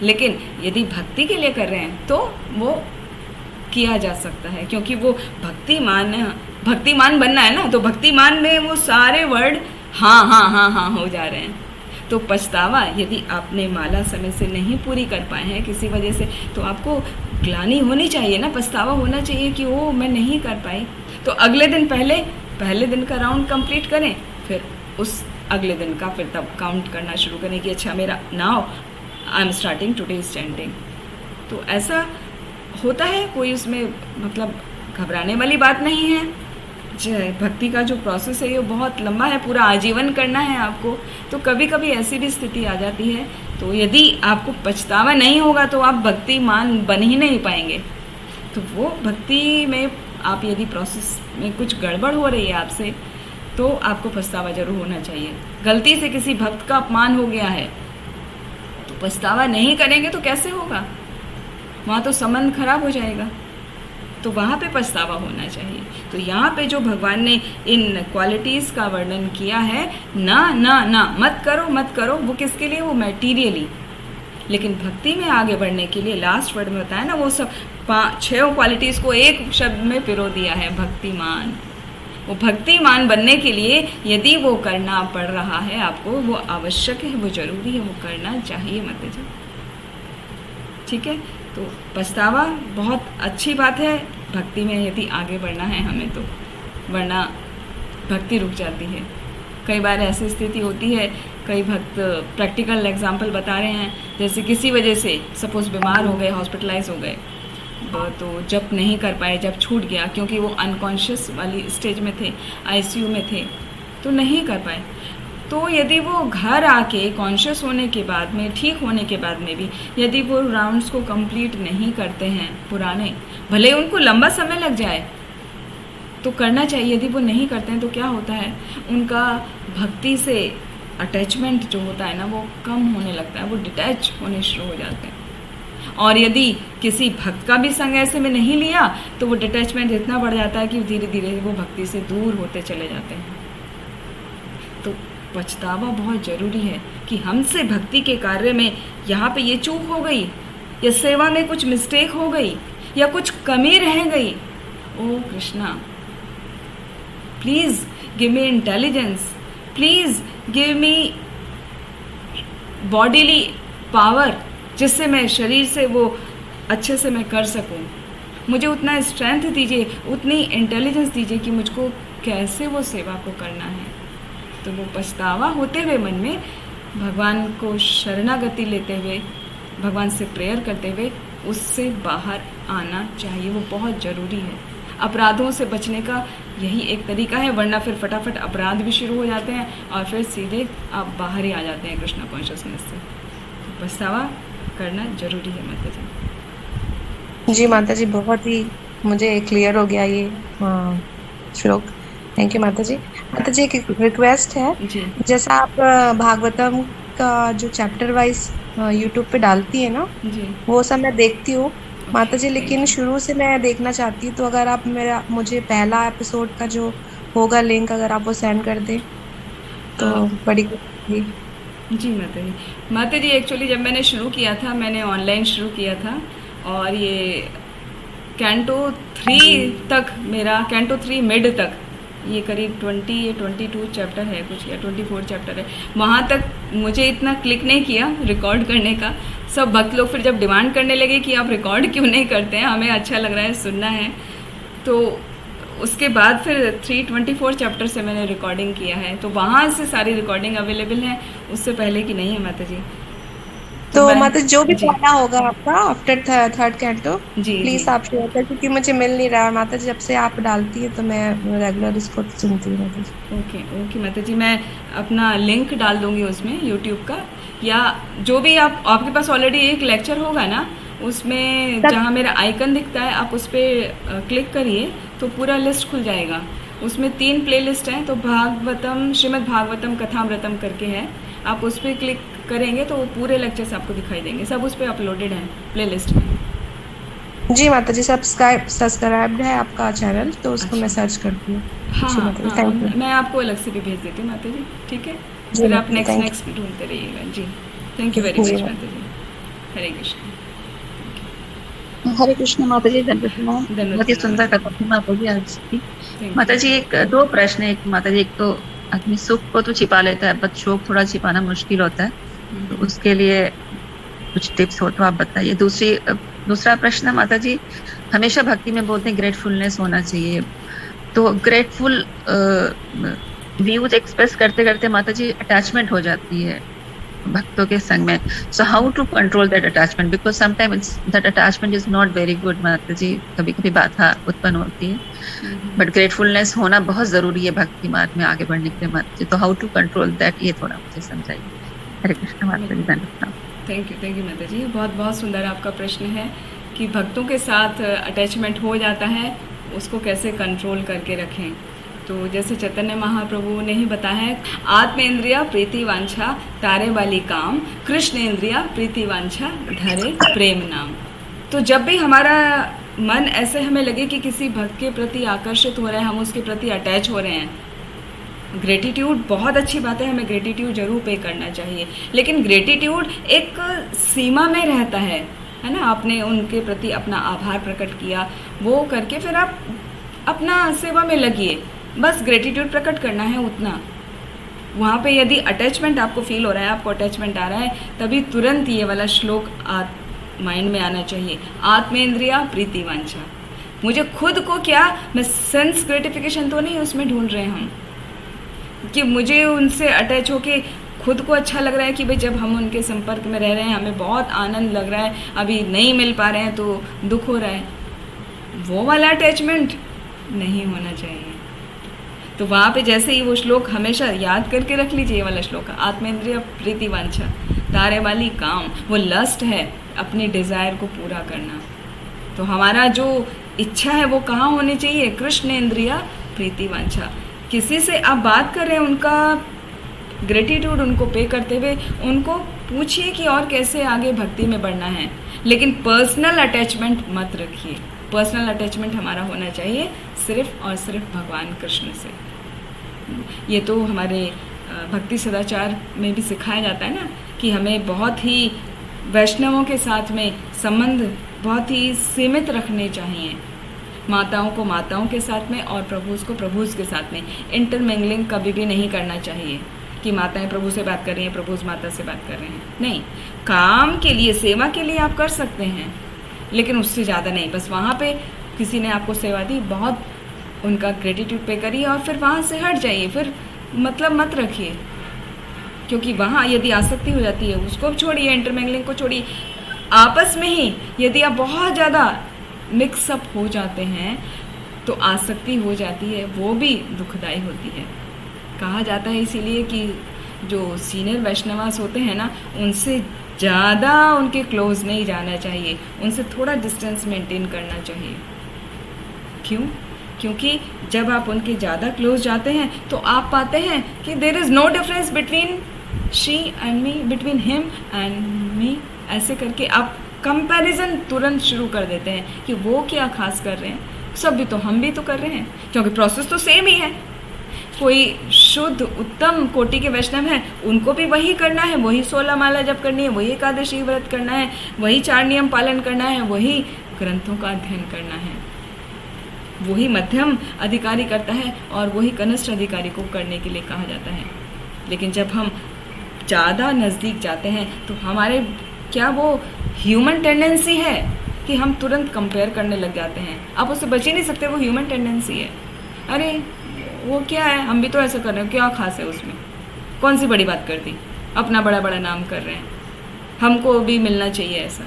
लेकिन यदि भक्ति के लिए कर रहे हैं तो वो किया जा सकता है, क्योंकि वो भक्तिमान बनना है ना। तो भक्तिमान में वो सारे वर्ड हाँ हाँ हाँ हाँ हो जा रहे हैं। तो पछतावा यदि आपने माला समय से नहीं पूरी कर पाए हैं किसी वजह से, तो आपको ग्लानि होनी चाहिए ना, पछतावा होना चाहिए कि ओ मैं नहीं कर पाई। तो अगले दिन पहले दिन का राउंड कंप्लीट करें, फिर उस अगले दिन का फिर तब काउंट करना शुरू करें कि अच्छा मेरा now I am starting today's chanting. तो ऐसा होता है, कोई उसमें मतलब घबराने वाली बात नहीं है। भक्ति का जो प्रोसेस है ये बहुत लंबा है, पूरा आजीवन करना है आपको। तो कभी कभी ऐसी भी स्थिति आ जाती है, तो यदि आपको पछतावा नहीं होगा तो आप भक्तिमान बन ही नहीं पाएंगे। तो वो भक्ति में आप यदि प्रोसेस में कुछ गड़बड़ हो रही है आपसे, तो आपको पछतावा जरूर होना चाहिए। गलती से किसी भक्त का अपमान हो गया है तो पछतावा नहीं करेंगे तो कैसे होगा, वहाँ तो संबंध खराब हो जाएगा। तो वहाँ पे पछतावा होना चाहिए। तो यहाँ पे जो भगवान ने इन क्वालिटीज़ का वर्णन किया है, ना ना ना, मत करो मत करो, वो किसके लिए? वो मैटीरियली। लेकिन भक्ति में आगे बढ़ने के लिए लास्ट वर्ड में बताया ना, वो सब 6 क्वालिटीज़ को एक शब्द में पिरो दिया है, भक्तिमान। वो भक्तिमान बनने के लिए यदि वो करना पड़ रहा है आपको, वो आवश्यक है, वो ज़रूरी है, वो करना चाहिए माता जी। ठीक है, तो पछतावा बहुत अच्छी बात है भक्ति में यदि आगे बढ़ना है हमें, तो वरना भक्ति रुक जाती है। कई बार ऐसी स्थिति होती है, कई भक्त प्रैक्टिकल एग्जाम्पल बता रहे हैं, जैसे किसी वजह से सपोज़ बीमार हो गए, हॉस्पिटलाइज हो गए, तो जब नहीं कर पाए, जब छूट गया क्योंकि वो अनकॉन्शियस वाली स्टेज में थे, आईसीयू में थे, तो नहीं कर पाए। तो यदि वो घर आके कॉन्शियस होने के बाद में, ठीक होने के बाद में भी यदि वो राउंड्स को कंप्लीट नहीं करते हैं पुराने, भले उनको लंबा समय लग जाए, तो करना चाहिए। यदि वो नहीं करते हैं तो क्या होता है, उनका भक्ति से अटैचमेंट जो होता है ना, वो कम होने लगता है, वो डिटैच होने शुरू हो जाते हैं। और यदि किसी भक्त का भी संग ऐसे में नहीं लिया तो वो डिटैचमेंट इतना बढ़ जाता है कि धीरे धीरे वो भक्ति से दूर होते चले जाते हैं। तो पछतावा बहुत ज़रूरी है कि हमसे भक्ति के कार्य में यहाँ पे ये चूक हो गई, या सेवा में कुछ मिस्टेक हो गई, या कुछ कमी रह गई। ओ Krishna, please give me intelligence, please give me bodily power, जिससे मैं शरीर से वो अच्छे से मैं कर सकूं। मुझे उतना स्ट्रेंथ दीजिए, उतनी इंटेलिजेंस दीजिए कि मुझको कैसे वो सेवा को करना है। तो वो पछतावा होते हुए मन में भगवान को शरणागति लेते हुए, भगवान से प्रेयर करते हुए उससे बाहर आना चाहिए। वो बहुत ज़रूरी है। अपराधों से बचने का यही एक तरीका है, वरना फिर फटाफट अपराध भी शुरू हो जाते हैं और फिर सीधे आप बाहर ही आ जाते हैं कृष्णा कॉन्शियसनेस से। तो पछतावा करना जरूरी है माता जी। जी माता जी, बहुत ही मुझे क्लियर हो गया ये श्लोक। थैंक यू माता जी। माता जी, एक रिक्वेस्ट है जी। जैसा आप भागवतम का जो चैप्टर वाइज यूट्यूब पे डालती है ना जी, वो सब मैं देखती हूँ माता जी, लेकिन शुरू से मैं देखना चाहती हूँ। तो अगर आप मुझे पहला एपिसोड का जो होगा लिंक अगर आप वो सेंड कर दें तो बड़ी जी। जी माता जी एक्चुअली जब मैंने शुरू किया था, मैंने ऑनलाइन शुरू किया था, और ये कैंटो 3 तक, मेरा कैंटो 3 मिड तक ये करीब 20 या 22 चैप्टर है कुछ, या 24 चैप्टर है। वहाँ तक मुझे इतना क्लिक नहीं किया रिकॉर्ड करने का। सब भक्त लोग फिर जब डिमांड करने लगे कि आप रिकॉर्ड क्यों नहीं करते हैं, हमें अच्छा लग रहा है सुनना है, तो उसके बाद फिर 324 चैप्टर से मैंने रिकॉर्डिंग किया है। तो वहाँ से सारी रिकॉर्डिंग अवेलेबल है, उससे पहले की नहीं है माता जी। तो मैं- मतलब जो भी जी पढ़ना होगा आपका आफ्टर थर्ड कैंटो जी जी प्लीज आप शेयर कर, क्योंकि मुझे मिल नहीं रहा है माता जी। जब से आप डालती है तो मैं रेगुलर इसको सुनती हूँ माता जी। ओके ओके माता जी, मैं अपना लिंक डाल दूँगी उसमें यूट्यूब का, या जो भी आपके पास ऑलरेडी एक लेक्चर होगा ना, उसमें तब- जहाँ मेरा आइकन दिखता है आप उस पर क्लिक करिए तो पूरा लिस्ट खुल जाएगा। उसमें 3 प्लेलिस्ट हैं, तो भागवतम, श्रीमद् भागवतम कथामृतम करके है, आप उस पर क्लिक करेंगे तो पूरे लेक्चर्स आपको दिखाई देंगे, सब उस पर अपलोडेड हैं प्लेलिस्ट में। जी माता जी, सब्सक्राइब्ड है आपका चैनल, तो उसको मैं अच्छा। सर्च करती हूँ। हाँ जी हाँ माता जी, हाँ, थैंक यू। मैं आपको अलग से भी भेज देती हूँ माता जी, ठीक है। जी फिर माता आप जी, नेक्स्ट थैंक नेक्स्ट ढूंढते रहिएगा जी। थैंक यू वेरी जी मच माता माता जी। हरे कृष्ण। हरे कृष्ण माता जी, दंडवत प्रणाम। धन्यवाद बहुत ही प्रणाम सुंदर माता कथा थी माता जी आज की। थैंक माता यू। जी, एक दो प्रश्न है। एक माता जी, एक तो आदमी सुख को तो छिपा लेता है, बट शोक थोड़ा छिपाना मुश्किल होता है, तो उसके लिए कुछ टिप्स हो तो आप बताइए। दूसरा प्रश्न माता जी, हमेशा भक्ति में बोलते हैं ग्रेटफुलनेस होना चाहिए, तो ग्रेटफुल व्यूज एक्सप्रेस करते करते माता जी अटैचमेंट हो जाती है भक्तों के संग में। So how to control that attachment, because sometimes that attachment is not very good माता जी, कभी कभी बाधा उत्पन्न होती है, बट ग्रेटफुलनेस होना बहुत जरूरी है भक्ति मार्ग में आगे बढ़ने के लिए माता जी। तो हाउ टू कंट्रोल दैट, ये थोड़ा मुझे समझाइए। हरे कृष्ण माता जी, धन्यवाद। थैंक यू माता जी। बहुत बहुत सुंदर आपका प्रश्न है कि भक्तों के साथ अटैचमेंट हो जाता है, उसको कैसे कंट्रोल करके रखें। तो जैसे चैतन्य महाप्रभु ने ही बताया है, आत्मेंद्रिया प्रीति वांछा तारे वाली काम, कृष्ण इंद्रिया प्रीति वांछा धरे प्रेम नाम। तो जब भी हमारा मन ऐसे हमें लगे कि किसी भक्त के प्रति आकर्षित हो रहे हैं, हम उसके प्रति अटैच हो रहे हैं, ग्रेटिट्यूड बहुत अच्छी बात है, हमें ग्रेटिट्यूड जरूर पे करना चाहिए, लेकिन ग्रेटिट्यूड एक सीमा में रहता है ना। आपने उनके प्रति अपना आभार प्रकट किया, वो करके फिर आप अपना सेवा में लगिए, बस ग्रेटिट्यूड प्रकट करना है उतना। वहाँ पे यदि अटैचमेंट आपको फील हो रहा है, आपको अटैचमेंट आ रहा है, तभी तुरंत ये वाला श्लोक माइंड में आना चाहिए, आत्मेंद्रिया प्रीति वांछा। मुझे खुद को क्या, मैं सेंस ग्रेटिफिकेशन तो नहीं उसमें ढूंढ रहे हैं हम, कि मुझे उनसे अटैच होके खुद को अच्छा लग रहा है कि भाई जब हम उनके संपर्क में रह रहे हैं हमें बहुत आनंद लग रहा है, अभी नहीं मिल पा रहे हैं तो दुख हो रहा है, वो वाला अटैचमेंट नहीं होना चाहिए। तो वहाँ पे जैसे ही वो श्लोक हमेशा याद करके रख लीजिए, ये वाला श्लोक, आत्मेंद्रिय प्रीति वांछा तारे वाली काम, वो लस्ट है अपनी डिज़ायर को पूरा करना। तो हमारा जो इच्छा है वो कहाँ होनी चाहिए, कृष्ण इंद्रिया प्रीति वांछा। किसी से आप बात कर रहे हैं, उनका ग्रेटिट्यूड उनको पे करते हुए उनको पूछिए कि और कैसे आगे भक्ति में बढ़ना है, लेकिन पर्सनल अटैचमेंट मत रखिए। पर्सनल अटैचमेंट हमारा होना चाहिए सिर्फ और सिर्फ भगवान कृष्ण से। ये तो हमारे भक्ति सदाचार में भी सिखाया जाता है ना, कि हमें बहुत ही वैष्णवों के साथ में संबंध बहुत ही सीमित रखने चाहिए, माताओं को माताओं के साथ में और प्रभुज को प्रभुज के साथ में। इंटरमिंगलिंग कभी भी नहीं करना चाहिए कि माताएं प्रभु से बात कर रही हैं, प्रभुज माता से बात कर रहे हैं, नहीं। काम के लिए, सेवा के लिए आप कर सकते हैं, लेकिन उससे ज़्यादा नहीं। बस वहाँ पे किसी ने आपको सेवा दी, बहुत उनका ग्रेटिट्यूड पे करिए और फिर वहाँ से हट जाइए, फिर मतलब मत रखिए, क्योंकि वहाँ यदि आसक्ति हो जाती है उसको छोड़िए, इंटरमिंगलिंग को छोड़िए। आपस में ही यदि आप बहुत ज़्यादा मिक्सअप हो जाते हैं तो आसक्ति हो जाती है, वो भी दुखदाई होती है। कहा जाता है इसीलिए कि जो सीनियर वैष्णवास होते हैं ना, उनसे ज़्यादा उनके क्लोज नहीं जाना चाहिए, उनसे थोड़ा डिस्टेंस मेंटेन करना चाहिए। क्यों? क्योंकि जब आप उनके ज़्यादा क्लोज जाते हैं तो आप पाते हैं कि there is no difference between she and me, between him and me, ऐसे करके आप कंपैरिजन तुरंत शुरू कर देते हैं कि वो क्या खास कर रहे हैं, सब भी तो हम भी तो कर रहे हैं, क्योंकि प्रोसेस तो सेम ही है। कोई शुद्ध उत्तम कोटि के वैष्णव हैं, उनको भी वही करना है, वही 16 माला जप करनी है, वही एकादशी व्रत करना है, वही 4 नियम पालन करना है, वही ग्रंथों का अध्ययन करना है। वही मध्यम अधिकारी करता है और वही कनिष्ठ अधिकारी को करने के लिए कहा जाता है। लेकिन जब हम ज़्यादा नज़दीक जाते हैं तो हमारे क्या वो ह्यूमन टेंडेंसी है कि हम तुरंत कंपेयर करने लग जाते हैं। आप उससे बच ही नहीं सकते, वो ह्यूमन टेंडेंसी है। अरे वो क्या है, हम भी तो ऐसा कर रहे हैं, क्या खास है उसमें, कौन सी बड़ी बात कर दी, अपना बड़ा बड़ा नाम कर रहे हैं, हमको भी मिलना चाहिए ऐसा।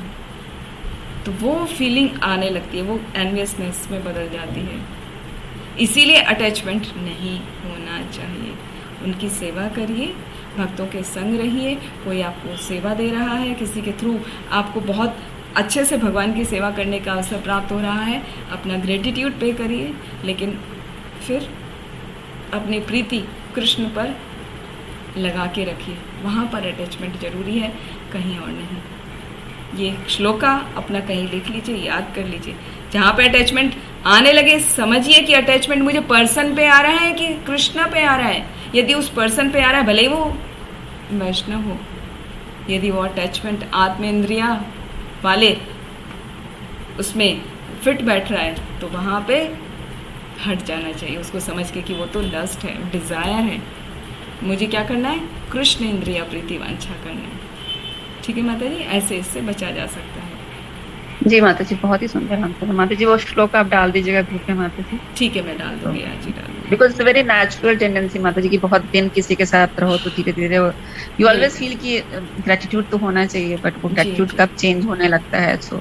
तो वो फीलिंग आने लगती है, वो एनवियसनेस में बदल जाती है। इसीलिए अटैचमेंट नहीं होना चाहिए। उनकी सेवा करिए, भक्तों के संग रहिए। कोई आपको सेवा दे रहा है, किसी के थ्रू आपको बहुत अच्छे से भगवान की सेवा करने का अवसर प्राप्त हो रहा है, अपना ग्रेटिट्यूड पे करिए, लेकिन फिर अपनी प्रीति कृष्ण पर लगा के रखिए। वहाँ पर अटैचमेंट जरूरी है, कहीं और नहीं। ये श्लोका अपना कहीं लिख लीजिए, याद कर लीजिए। जहाँ पे अटैचमेंट आने लगे, समझिए कि अटैचमेंट मुझे पर्सन पे आ रहा है कि कृष्ण पे आ रहा है। यदि उस पर्सन पे आ रहा है, भले ही वो वैष्णव हो, यदि वो अटैचमेंट आत्मेंद्रिया वाले उसमें फिट बैठ रहा है, तो वहाँ पे हट जाना चाहिए, उसको समझ के कि वो तो लस्ट है, डिज़ायर है। मुझे क्या करना है, कृष्ण इंद्रिया प्रीति वांछा करना है। ठीक है माता जी, ऐसे इससे बचा जा सकता है। जी माता जी, बहुत ही सुंदर आंसर। माता जी वो श्लोक आप डाल दीजिएगा ग्रुप में माता जी। ठीक है, मैं डाल दूंगी, आज ही डाल दूंगी। Because it's very natural tendency माता जी की बहुत दिन किसी के साथ रहो तो धीरे धीरे यू ऑलवेज फील कि ग्रेटिट्यूड तो होना चाहिए, बट वो ग्रेटिट्यूड कब चेंज होने लगता है, so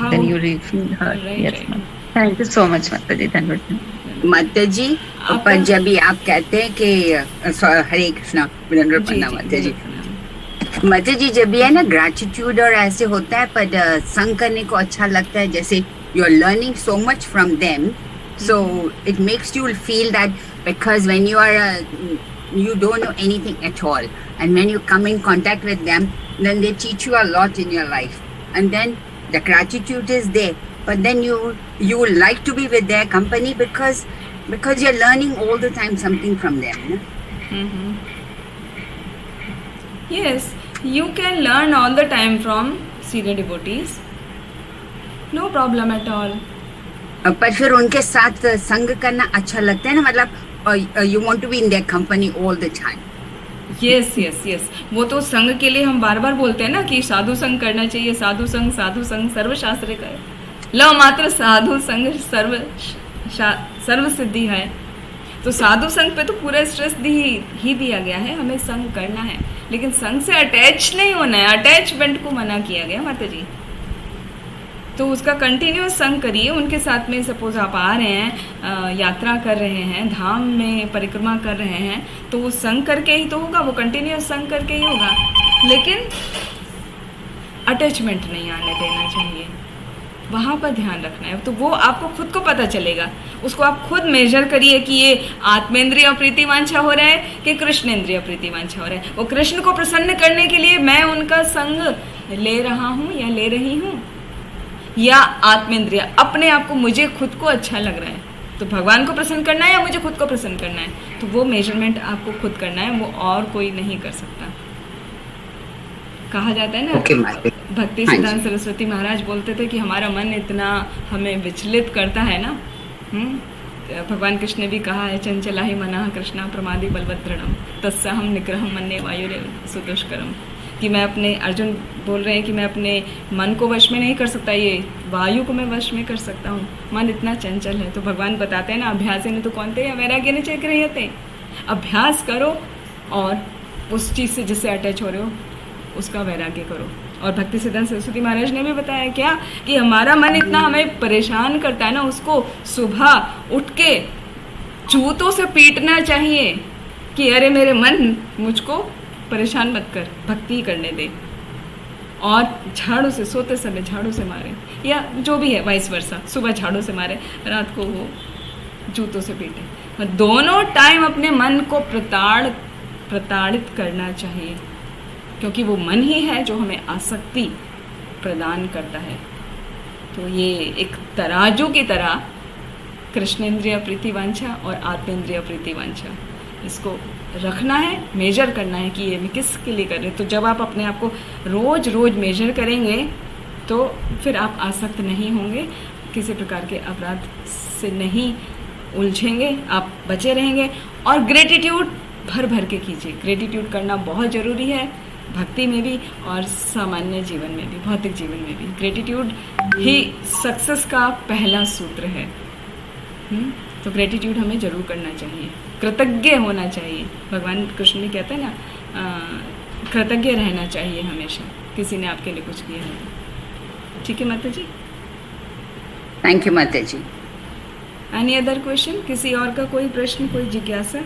then you feel hurt. Yes ma'am, thank you so much माता जी, धन्यवाद माता जी। पर जब भी आप कहते हैं कि हरे कृष्णा, माता जी, माता जी जब भी है ना ग्रेटिट्यूड और ऐसे होता है, पर संग करने को अच्छा लगता है, जैसे you are learning so much from them, so it makes you feel that because when you are you don't know anything at all, and when you come in contact with them, then they teach you a lot in your life, and then the gratitude is there, but then you would like to be with their company because you're learning all the time something from them, no? Mm-hmm. Yes, you can learn all the time from senior devotees, no problem at all. पर फिर उनके साथ संग करना अच्छा लगता है ना, मतलब you want to be in their company all the time. Yes yes yes, वो तो संग के लिए हम बार बार बोलते हैं ना कि साधु संग करना चाहिए, साधु संग सर्वशास्त्र का लव मात्र साधु संग सर्व सिद्धि है। तो साधु संग पे तो पूरा स्ट्रेस ही दिया गया है, हमें संग करना है, लेकिन संग से अटैच नहीं होना है, अटैचमेंट को मना किया गया माता जी। तो उसका कंटिन्यूस संग करिए उनके साथ में। सपोज आप आ रहे हैं, यात्रा कर रहे हैं, धाम में परिक्रमा कर रहे हैं, तो वो संग करके ही तो होगा, वो कंटिन्यूस संग करके ही होगा, लेकिन अटैचमेंट नहीं आने देना चाहिए, वहाँ पर ध्यान रखना है। तो वो आपको खुद को पता चलेगा, उसको आप खुद मेजर करिए कि ये आत्मेंद्रिय प्रीति वांछा हो रहा है कि कृष्णेंद्रिय प्रीति वांछा हो रहा है। वो कृष्ण को प्रसन्न करने के लिए मैं उनका संग ले रहा हूँ या ले रही हूँ, या आत्मेंद्रिय अपने आप को, मुझे खुद को अच्छा लग रहा है, तो भगवान को प्रसन्न करना है या मुझे खुद को प्रसन्न करना है, तो वो मेजरमेंट आपको खुद करना है, वो और कोई नहीं कर सकता। कहा जाता है ना, भक्ति सिद्धांत सरस्वती महाराज बोलते थे कि हमारा मन इतना हमें विचलित करता है ना। भगवान कृष्ण ने भी कहा है, चंचला ही मना कृष्णा प्रमादी बलवद्दृढ़म तस्सा हम निग्रह मन्ये वायुरे सुदुष्करम, कि मैं अपने, अर्जुन बोल रहे हैं कि मैं अपने मन को वश में नहीं कर सकता, ये वायु को मैं वश में कर सकता हूँ, मन इतना चंचल है। तो भगवान बताते हैं ना, अभ्यास ने तो कौनते या वैराग्य ने चेक रहे थे। अभ्यास करो और उस चीज़ से जिससे अटैच हो रहे हो उसका वैराग्य करो। और भक्ति सिद्धांत सरस्वती महाराज ने भी बताया क्या, कि हमारा मन इतना हमें परेशान करता है ना, उसको सुबह उठ के जूतों से पीटना चाहिए कि अरे मेरे मन, मुझको परेशान मत कर, भक्ति करने दे। और झाड़ू से, सोते समय झाड़ू से मारे, या जो भी है वाइस वर्सा, सुबह झाड़ू से मारे, रात को वो जूतों से पीटे। दोनों टाइम अपने मन को प्रताड़ित करना चाहिए, क्योंकि वो मन ही है जो हमें आसक्ति प्रदान करता है। तो ये एक तराजू की तरह कृष्णेंद्रिय प्रीति वांछा और आत्मेंद्रिय प्रीति वांछा, इसको रखना है, मेजर करना है कि ये मैं किसके लिए कर रही हूँ। तो जब आप अपने आप को रोज मेजर करेंगे तो फिर आप आसक्त नहीं होंगे, किसी प्रकार के अपराध से नहीं उलझेंगे, आप बचे रहेंगे। और ग्रेटिट्यूड भर भर के कीजिए। ग्रेटिट्यूड करना बहुत ज़रूरी है, भक्ति में भी और सामान्य जीवन में भी, भौतिक जीवन में भी। ग्रेटिट्यूड ही सक्सेस का पहला सूत्र है। तो ग्रेटिट्यूड हमें ज़रूर करना चाहिए, कृतज्ञ होना चाहिए। भगवान कृष्ण भी कहते हैं ना, कृतज्ञ रहना चाहिए हमेशा, किसी ने आपके लिए कुछ किया है। ठीक है माता जी? थैंक यू माता जी। Any other question? किसी और का कोई प्रश्न, कोई जिज्ञासा?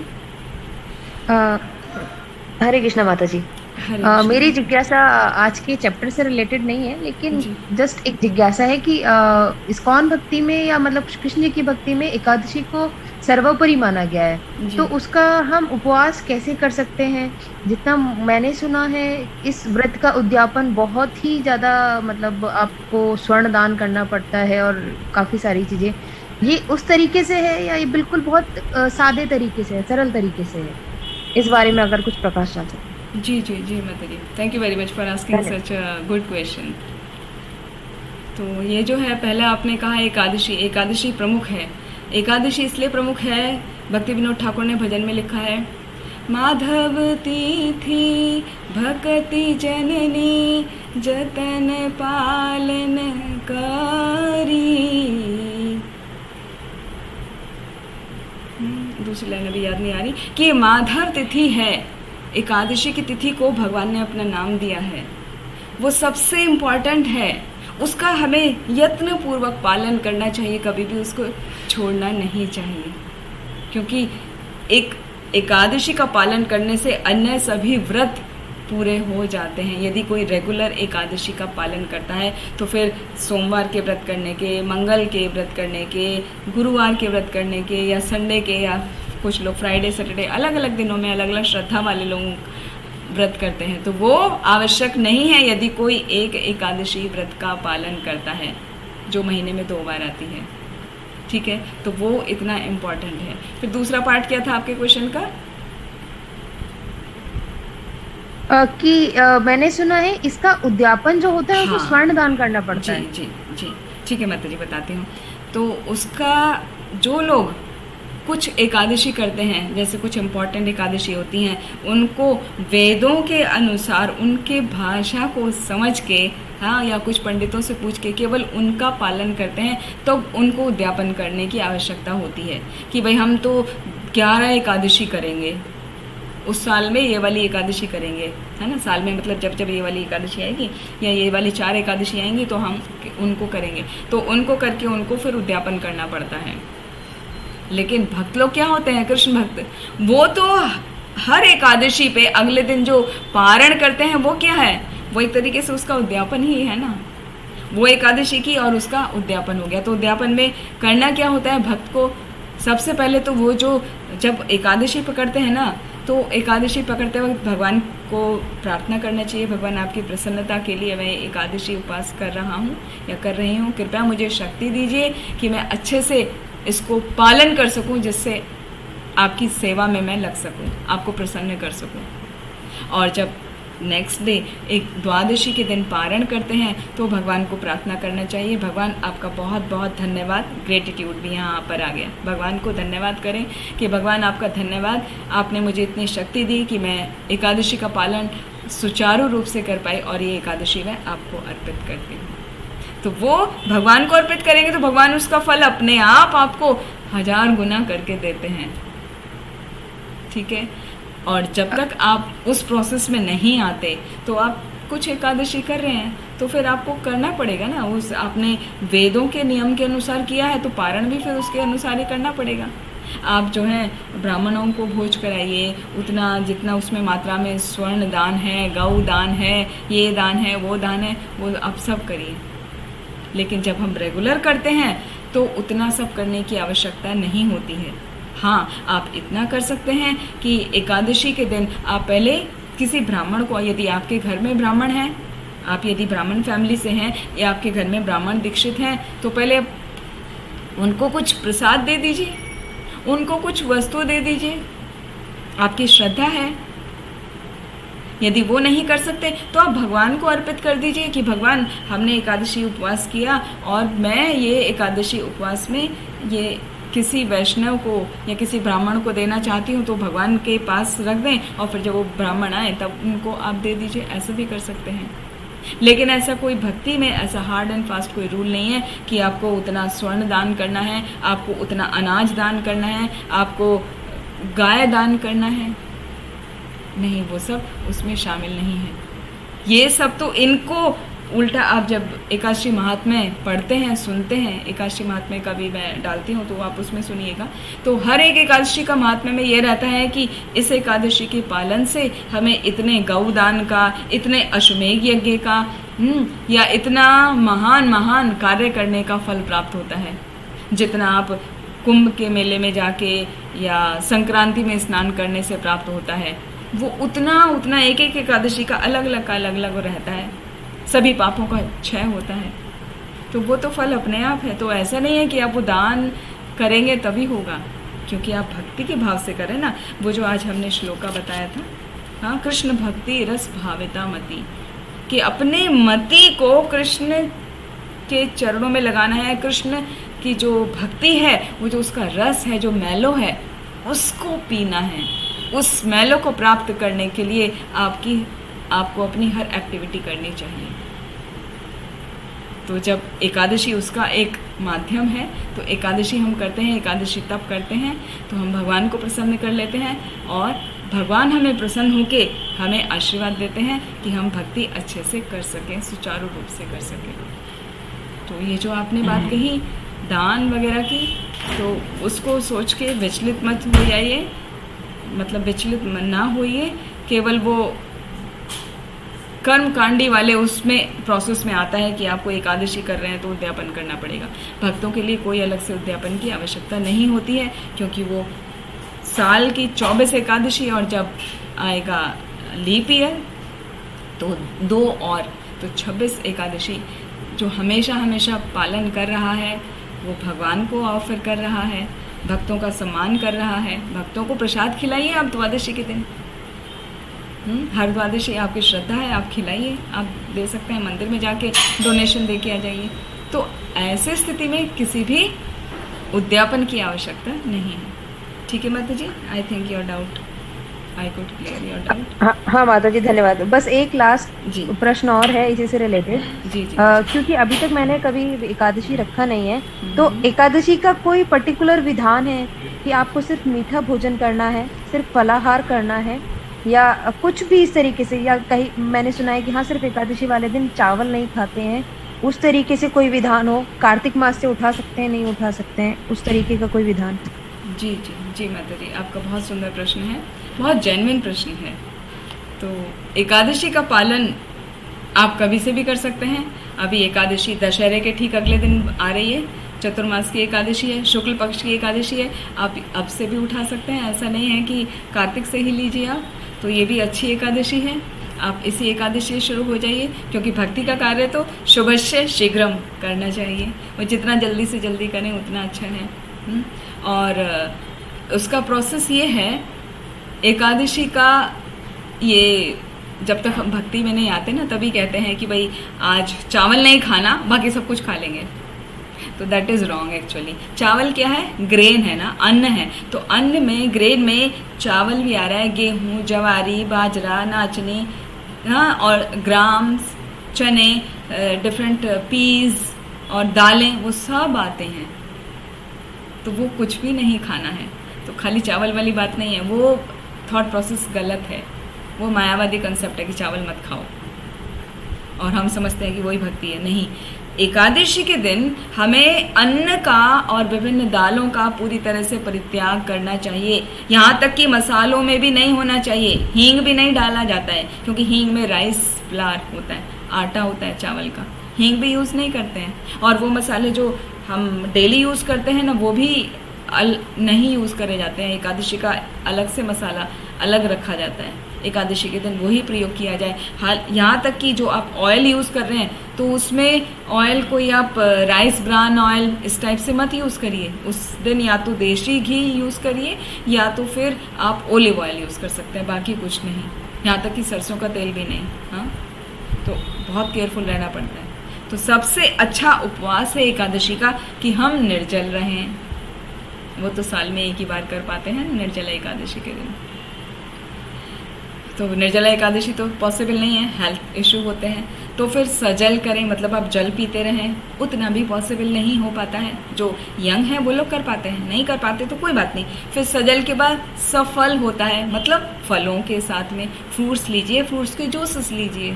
हरे कृष्णा माता जी। हरे कृष्ण। मेरी जिज्ञासा आज के चैप्टर से रिलेटेड नहीं है, लेकिन जी। जस्ट एक जिज्ञासा है कि इस्कॉन भक्ति में या मतलब कृष्ण जी की भक्ति में एकादशी को सर्वोपरि माना गया है, जी। तो उसका हम उपवास कैसे कर सकते हैं? जितना मैंने सुना है, इस व्रत का उद्यापन बहुत ही ज्यादा, मतलब आपको स्वर्ण दान करना पड़ता है और काफी सारी चीजें। ये उस तरीके से है या ये बिल्कुल बहुत सादे तरीके से है, सरल तरीके से है? इस बारे में अगर कुछ प्रकाश डाल सकते। जी जी जी माता जी, thank you very much for asking such a good question. तो ये जो है, पहला आपने कहा एकादशी, एकादशी प्रमुख है। एकादशी इसलिए प्रमुख है, भक्ति विनोद ठाकुर ने भजन में लिखा है, माधव तिथि भक्ति जननी जतन पालन करी। दूसरी लाइन अभी याद नहीं आ रही कि ये माधव तिथि है। एकादशी की तिथि को भगवान ने अपना नाम दिया है, वो सबसे इम्पॉर्टेंट है, उसका हमें यत्न पूर्वक पालन करना चाहिए, कभी भी उसको छोड़ना नहीं चाहिए। क्योंकि एक एकादशी का पालन करने से अन्य सभी व्रत पूरे हो जाते हैं। यदि कोई रेगुलर एकादशी का पालन करता है तो फिर सोमवार के व्रत करने के, मंगल के व्रत करने के, गुरुवार के व्रत करने के, या संडे के, या कुछ लोग फ्राइडे सैटरडे, अलग अलग दिनों में अलग अलग श्रद्धा वाले लोग व्रत करते हैं, तो वो आवश्यक नहीं है यदि कोई एक एकादशी व्रत का पालन करता है जो महीने में 2 बार आती है। ठीक है, तो वो इतना इम्पॉर्टेंट है। फिर दूसरा पार्ट क्या था आपके क्वेश्चन का? मैंने सुना है इसका उद्यापन जो होता है उसको हाँ। स्वर्ण दान करना पड़ता है। जी जी, ठीक है माता जी, बताती हूँ। तो उसका जो लोग कुछ एकादशी करते हैं, जैसे कुछ इम्पॉर्टेंट एकादशी होती हैं, उनको वेदों के अनुसार उनके भाषा को समझ के, हाँ, या कुछ पंडितों से पूछ के केवल उनका पालन करते हैं, तो उनको उद्यापन करने की आवश्यकता होती है कि भाई हम तो 11 एकादशी करेंगे, उस साल में ये वाली एकादशी करेंगे, है ना, साल में मतलब जब जब ये वाली एकादशी आएगी या ये वाली 4 एकादशी आएंगी तो हम उनको करेंगे, तो उनको करके उनको फिर उद्यापन करना पड़ता है। लेकिन भक्त लोग क्या होते हैं, कृष्ण भक्त, वो तो हर एकादशी पे अगले दिन जो पारण करते हैं वो क्या है, वो एक तरीके से उसका उद्यापन ही है ना। वो एकादशी की और उसका उद्यापन हो गया। तो उद्यापन में करना क्या होता है भक्त को? सबसे पहले तो वो जो जब एकादशी पकड़ते हैं ना, तो एकादशी पकड़ते वक्त भगवान को प्रार्थना करना चाहिए, भगवान आपकी प्रसन्नता के लिए मैं एकादशी उपवास कर रहा हूँ या कर रही हूँ, कृपया मुझे शक्ति दीजिए कि मैं अच्छे से इसको पालन कर सकूं, जिससे आपकी सेवा में मैं लग सकूं, आपको प्रसन्न कर सकूं। और जब नेक्स्ट डे एक द्वादशी के दिन पारण करते हैं तो भगवान को प्रार्थना करना चाहिए, भगवान आपका बहुत बहुत धन्यवाद। ग्रेटिट्यूड भी यहाँ पर आ गया, भगवान को धन्यवाद करें कि भगवान आपका धन्यवाद, आपने मुझे इतनी शक्ति दी कि मैं एकादशी का पालन सुचारू रूप से कर पाई, और ये एकादशी मैं आपको अर्पित करती हूँ। तो वो भगवान को अर्पित करेंगे तो भगवान उसका फल अपने आप आपको 1000 गुना करके देते हैं। ठीक है, और जब तक आप उस प्रोसेस में नहीं आते तो आप कुछ एकादशी कर रहे हैं तो फिर आपको करना पड़ेगा ना, उस आपने वेदों के नियम के अनुसार किया है तो पारण भी फिर उसके अनुसार ही करना पड़ेगा। आप जो है ब्राह्मणों को भोज कराइए, उतना जितना उसमें मात्रा में स्वर्ण दान है, गौ दान है, ये दान है, वो दान है, वो आप सब करिए। लेकिन जब हम रेगुलर करते हैं तो उतना सब करने की आवश्यकता नहीं होती है। हाँ, आप इतना कर सकते हैं कि एकादशी के दिन आप पहले किसी ब्राह्मण को, यदि आपके घर में ब्राह्मण हैं, आप यदि ब्राह्मण फैमिली से हैं या आपके घर में ब्राह्मण दीक्षित हैं, तो पहले उनको कुछ प्रसाद दे दीजिए, उनको कुछ वस्तु दे दीजिए। आपकी श्रद्धा है, यदि वो नहीं कर सकते तो आप भगवान को अर्पित कर दीजिए कि भगवान हमने एकादशी उपवास किया और मैं ये एकादशी उपवास में ये किसी वैष्णव को या किसी ब्राह्मण को देना चाहती हूँ, तो भगवान के पास रख दें और फिर जब वो ब्राह्मण आए तब उनको आप दे दीजिए, ऐसा भी कर सकते हैं। लेकिन ऐसा कोई भक्ति में ऐसा हार्ड एंड फास्ट कोई रूल नहीं है कि आपको उतना स्वर्ण दान करना है, आपको उतना अनाज दान करना है, आपको गाय दान करना है, नहीं, वो सब उसमें शामिल नहीं है। ये सब तो इनको उल्टा आप जब एकादशी महात्म्य पढ़ते हैं, सुनते हैं, एकादशी महात्म्य का भी मैं डालती हूँ तो आप उसमें सुनिएगा, तो हर एक एकादशी का महात्म्य में ये रहता है कि इस एकादशी के पालन से हमें इतने गौदान का, इतने अश्वमेघ यज्ञ का या इतना महान महान कार्य करने का फल प्राप्त होता है। जितना आप कुंभ के मेले में जाके या संक्रांति में स्नान करने से प्राप्त होता है, वो उतना उतना एक एक एकादशी का अलग अलग रहता है, सभी पापों का क्षय होता है। तो वो तो फल अपने आप है। तो ऐसा नहीं है कि आप वो दान करेंगे तभी होगा, क्योंकि आप भक्ति के भाव से करें ना। वो जो आज हमने श्लोका बताया था, हाँ, कृष्ण भक्ति रस भाविता मति, कि अपने मति को कृष्ण के चरणों में लगाना है। कृष्ण की जो भक्ति है, वो जो उसका रस है, जो मैलो है, उसको पीना है। उस मैलो को प्राप्त करने के लिए आपको अपनी हर एक्टिविटी करनी चाहिए। तो जब एकादशी उसका एक माध्यम है, तो एकादशी हम करते हैं, एकादशी तब करते हैं तो हम भगवान को प्रसन्न कर लेते हैं और भगवान हमें प्रसन्न होके हमें आशीर्वाद देते हैं कि हम भक्ति अच्छे से कर सकें, सुचारू रूप से कर सकें। तो ये जो आपने बात कही दान वगैरह की, तो उसको सोच के विचलित मत हो जाइए, मतलब विचलित ना होइए। केवल वो कर्म कांडी वाले उसमें प्रोसेस में आता है कि आपको एकादशी कर रहे हैं तो उद्यापन करना पड़ेगा। भक्तों के लिए कोई अलग से उद्यापन की आवश्यकता नहीं होती है, क्योंकि वो साल की 24 एकादशी और जब आएगा लीप ईयर तो 2 और तो 26 एकादशी जो हमेशा हमेशा पालन कर रहा है, वो भगवान को ऑफर कर रहा है, भक्तों का सम्मान कर रहा है। भक्तों को प्रसाद खिलाइए आप द्वादशी के दिन, हर द्वादशी आपकी श्रद्धा है, आप खिलाइए, आप दे सकते हैं, मंदिर में जाके डोनेशन दे के आ जाइए। तो ऐसे स्थिति में किसी भी उद्यापन की आवश्यकता नहीं है। ठीक है माता जी, I think your doubt, I could clear your doubt. हाँ माता जी, धन्यवाद। बस एक लास्ट जी प्रश्न और है इसी से रिलेटेड। जी जी क्योंकि अभी तक मैंने कभी एकादशी रखा नहीं है, तो एकादशी का कोई पर्टिकुलर विधान है कि आपको सिर्फ मीठा भोजन करना है, सिर्फ फलाहार करना है, या कुछ भी इस तरीके से, या कहीं मैंने सुना है कि हाँ सिर्फ एकादशी वाले दिन चावल नहीं खाते हैं, उस तरीके से कोई विधान हो? कार्तिक मास से उठा सकते हैं, नहीं उठा सकते हैं, उस तरीके का कोई विधान? जी जी जी माता जी, आपका बहुत सुंदर प्रश्न है, बहुत जेन्युइन प्रश्न है। तो एकादशी का पालन आप कभी से भी कर सकते हैं। अभी एकादशी दशहरे के ठीक अगले दिन आ रही है, चतुर्मास की एकादशी है, शुक्ल पक्ष की एकादशी है, आप अब से भी उठा सकते हैं। ऐसा नहीं है कि कार्तिक से ही लीजिए आप, तो ये भी अच्छी एकादशी है, आप इसी एकादशी से शुरू हो जाइए, क्योंकि भक्ति का कार्य तो शुभस्य शीघ्रम करना चाहिए, वो जितना जल्दी से जल्दी करें उतना अच्छा है। और उसका प्रोसेस ये है, एकादशी का ये जब तक हम भक्ति में नहीं आते ना, तभी कहते हैं कि भाई आज चावल नहीं खाना, बाकी सब कुछ खा लेंगे। तो दैट इज़ रॉन्ग एक्चुअली। चावल क्या है? ग्रेन है ना, अन्न है। तो अन्न में, ग्रेन में चावल भी आ रहा है, गेहूँ, जवारी, बाजरा, नाचनी, हाँ, और ग्राम्स, चने, डिफरेंट पीज और दालें, वो सब आते हैं। तो वो कुछ भी नहीं खाना है। तो खाली चावल वाली बात नहीं है, वो थॉट प्रोसेस गलत है, वो मायावादी कंसेप्ट है कि चावल मत खाओ, और हम समझते हैं कि वही भक्ति है। नहीं, एकादशी के दिन हमें अन्न का और विभिन्न दालों का पूरी तरह से परित्याग करना चाहिए। यहाँ तक कि मसालों में भी नहीं होना चाहिए, हींग भी नहीं डाला जाता है, क्योंकि हींग में राइस फ्लावर होता है, आटा होता है चावल का, हींग भी यूज़ नहीं करते हैं। और वो मसाले जो हम डेली यूज़ करते हैं ना, वो भी नहीं यूज़ करे जाते हैं। एकादशी का अलग से मसाला अलग रखा जाता है, एकादशी के दिन वही प्रयोग किया जाए। हाल यहाँ तक कि जो आप ऑयल यूज़ कर रहे हैं, तो उसमें ऑयल कोई आप राइस ब्रान ऑयल इस टाइप से मत यूज़ करिए। उस दिन या तो देशी घी यूज़ करिए, या तो फिर आप ओलिव ऑयल यूज़ कर सकते हैं, बाकी कुछ नहीं यहाँ तक कि सरसों का तेल भी नहीं। हाँ, तो बहुत केयरफुल रहना पड़ता है। तो सबसे अच्छा उपवास है एकादशी का कि हम निर्जल रहें। वो तो साल में एक ही बार कर पाते हैं, निर्जला एकादशी के दिन। तो निर्जला एकादशी तो पॉसिबल नहीं है, हेल्थ इशू होते हैं। तो फिर सजल करें, मतलब आप जल पीते रहें, उतना भी पॉसिबल नहीं हो पाता है। जो यंग है वो लोग कर पाते हैं, नहीं कर पाते तो कोई बात नहीं। फिर सजल के बाद सफल होता है, मतलब फलों के साथ में फ्रूट्स लीजिए, फ्रूट्स के जूसेस लीजिए।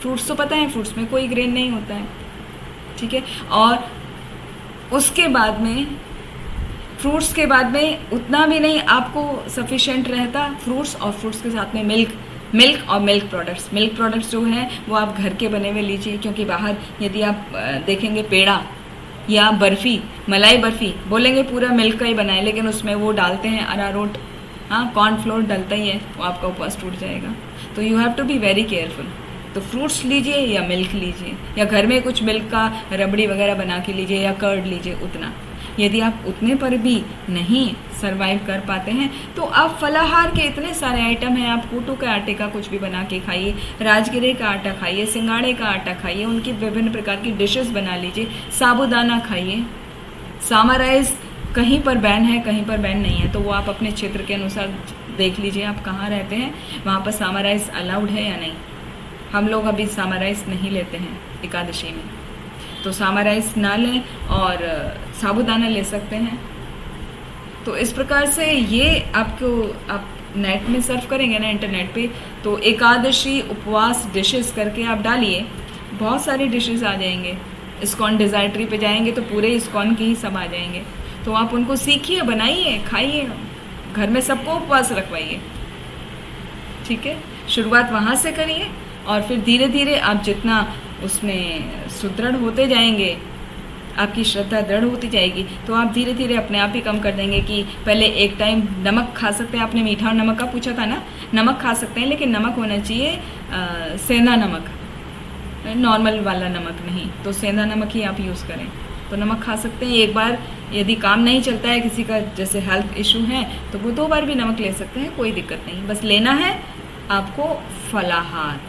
फ्रूट्स तो पता है, फ्रूट्स में कोई ग्रेन नहीं होता है, ठीक है। और उसके बाद में फ्रूट्स के बाद में उतना भी नहीं आपको सफिशेंट रहता, फ्रूट्स और फ्रूट्स के साथ में मिल्क और मिल्क प्रोडक्ट्स जो हैं वो आप घर के बने हुए लीजिए। क्योंकि बाहर यदि आप देखेंगे पेड़ा या बर्फ़ी, मलाई बर्फ़ी, बोलेंगे पूरा मिल्क का ही बनाए, लेकिन उसमें वो डालते हैं अरारोट, हाँ, कॉर्नफ्लोर डलता ही है, वो आपका उपवास टूट जाएगा। तो you have to be very careful. तो फ्रूट्स लीजिए या मिल्क लीजिए, या घर में कुछ मिल्क का रबड़ी वगैरह बना के लीजिए या कर्ड लीजिए, उतना। यदि आप उतने पर भी नहीं सरवाइव कर पाते हैं तो आप फलाहार के इतने सारे आइटम हैं। आप कूटू के आटे का कुछ भी बना के खाइए, राजगिरे का आटा खाइए, सिंगाड़े का आटा खाइए, उनकी विभिन्न प्रकार की डिशेस बना लीजिए, साबूदाना खाइए। सामा राइस कहीं पर बैन है, कहीं पर बैन नहीं है, तो वो आप अपने क्षेत्र के अनुसार देख लीजिए, आप कहाँ रहते हैं, वहाँ पर सामा राइस अलाउड है या नहीं। हम लोग अभी सामा राइस नहीं लेते हैं एकादशी में, तो सामा राइस ना लें और साबूदाना ले सकते हैं। तो इस प्रकार से ये आपको, आप नेट में सर्च करेंगे ना इंटरनेट पे, तो एकादशी उपवास डिशेस करके आप डालिए, बहुत सारी डिशेस आ जाएंगे। इस्कॉन डिज़ायट्री पे जाएंगे तो पूरे इस्कॉन के ही सब आ जाएंगे। तो आप उनको सीखिए, बनाइए, खाइए, घर में सबको उपवास रखवाइए, ठीक है। शुरुआत वहाँ से करिए और फिर धीरे धीरे आप जितना उसमें सुदृढ़ होते जाएंगे, आपकी श्रद्धा दृढ़ होती जाएगी, तो आप धीरे धीरे अपने आप ही कम कर देंगे। कि पहले एक टाइम नमक खा सकते हैं, आपने मीठा और नमक का पूछा था ना, नमक खा सकते हैं, लेकिन नमक होना चाहिए सेंधा नमक, नॉर्मल वाला नमक नहीं, तो सेंधा नमक ही आप यूज़ करें। तो नमक खा सकते हैं। एक बार यदि काम नहीं चलता है किसी का, जैसे हेल्थ इशू है, तो वो 2 बार भी नमक ले सकते हैं, कोई दिक्कत नहीं। बस लेना है आपको फलाहार,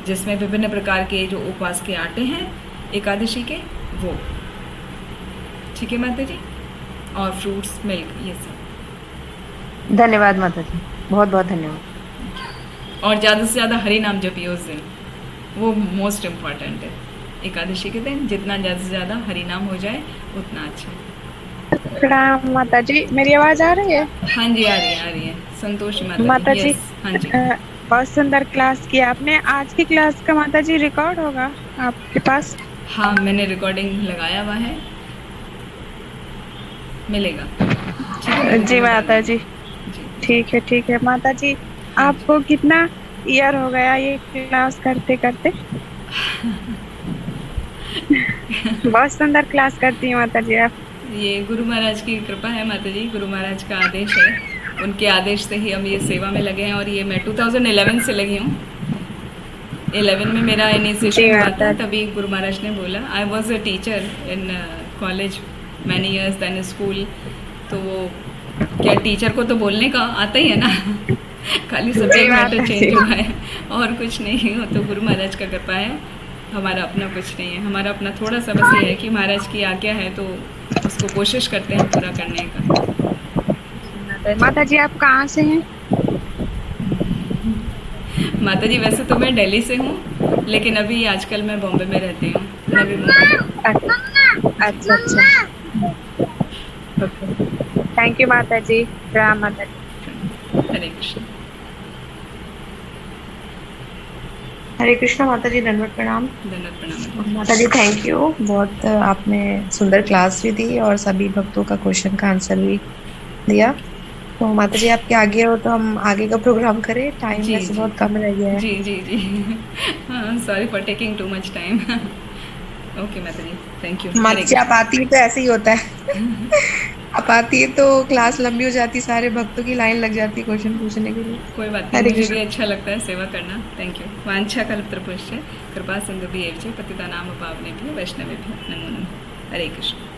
जिसमें विभिन्न प्रकार के जो उपवास के आटे हैं एकादशी के, वो, ठीक है माता जी, और फ्रूट्स, मिल्क, ये सब। धन्यवाद माता जी, बहुत बहुत धन्यवाद। और ज़्यादा से ज़्यादा हरि नाम जपिए उस दिन, वो मोस्ट इम्पॉर्टेंट है। एकादशी के दिन जितना ज़्यादा से ज़्यादा हरि नाम हो जाए उतना अच्छा। प्रणाम माता जी, मेरी आवाज़ आ रही है? हाँ जी, आ रही है। संतोष माता जी, यस, हाँ जी। बहुत सुंदर क्लास किया आपने। आज की क्लास का माता जी रिकॉर्ड होगा आपके पास? हाँ, मैंने रिकॉर्डिंग लगाया हुआ है, मिलेगा, ठीक है जी माता जी, जी। ठीक है माता जी। आपको कितना ईयर हो गया ये क्लास करते करते? बहुत सुंदर क्लास करती हैं माता जी आप। ये गुरु महाराज की कृपा है माता जी, गुरु महाराज का आदेश है, उनके आदेश से ही हम ये सेवा में लगे हैं। और ये मैं 2011 से लगी हूँ। 11 में मेरा इनिशिएशन हुआ था, तभी गुरु महाराज ने बोला। I was a teacher in college many years, then school. तो वो क्या, टीचर को तो बोलने का आता ही है ना, खाली सब्जेक्ट मैटर चेंज हुआ है और कुछ नहीं हो। तो गुरु महाराज का कृपा है, हमारा अपना कुछ नहीं है। हमारा अपना थोड़ा सा बस ये है कि महाराज की आज्ञा है तो उसको कोशिश करते हैं पूरा करने का। माता जी आप कहाँ से हैं? माता जी वैसे तो मैं दिल्ली से हूँ, लेकिन अभी आजकल मैं बॉम्बे में रहती हूँ, नवी मुंबई। अच्छा अच्छा, थैंक यू माता जी। प्रणाम माता जी। हरे कृष्ण। हरे कृष्णा माता जी, दंडवत प्रणाम। धन्यवाद, प्रणाम माता जी, थैंक यू। बहुत आपने सुंदर क्लास भी दी और सभी भक्तों का क्वेश्चन का आंसर भी दिया। तो माता जी आपके आगे हो तो हम आगे का प्रोग्राम करें, टाइम जी, वैसे जी। बहुत कम रह गया है। जी जी जी। हाँ, sorry for taking too much time. Okay माता जी, थैंक यू। माता जी आप आती है तो ऐसे ही होता है। आप आती है तो क्लास लंबी हो जाती, सारे भक्तों की लाइन लग जाती क्वेश्चन पूछने के लिए। कोई बात नहीं, हरे मुझे कृष्ण। भी अच्छा लगता है सेवा करना। Thank you. वांछा कल्पतरुभ्यश्च कृपा सिंधुभ्येव च पतितानां पावनेभ्यो वैष्णवेभ्यो नमो नमः। हरे कृष्ण।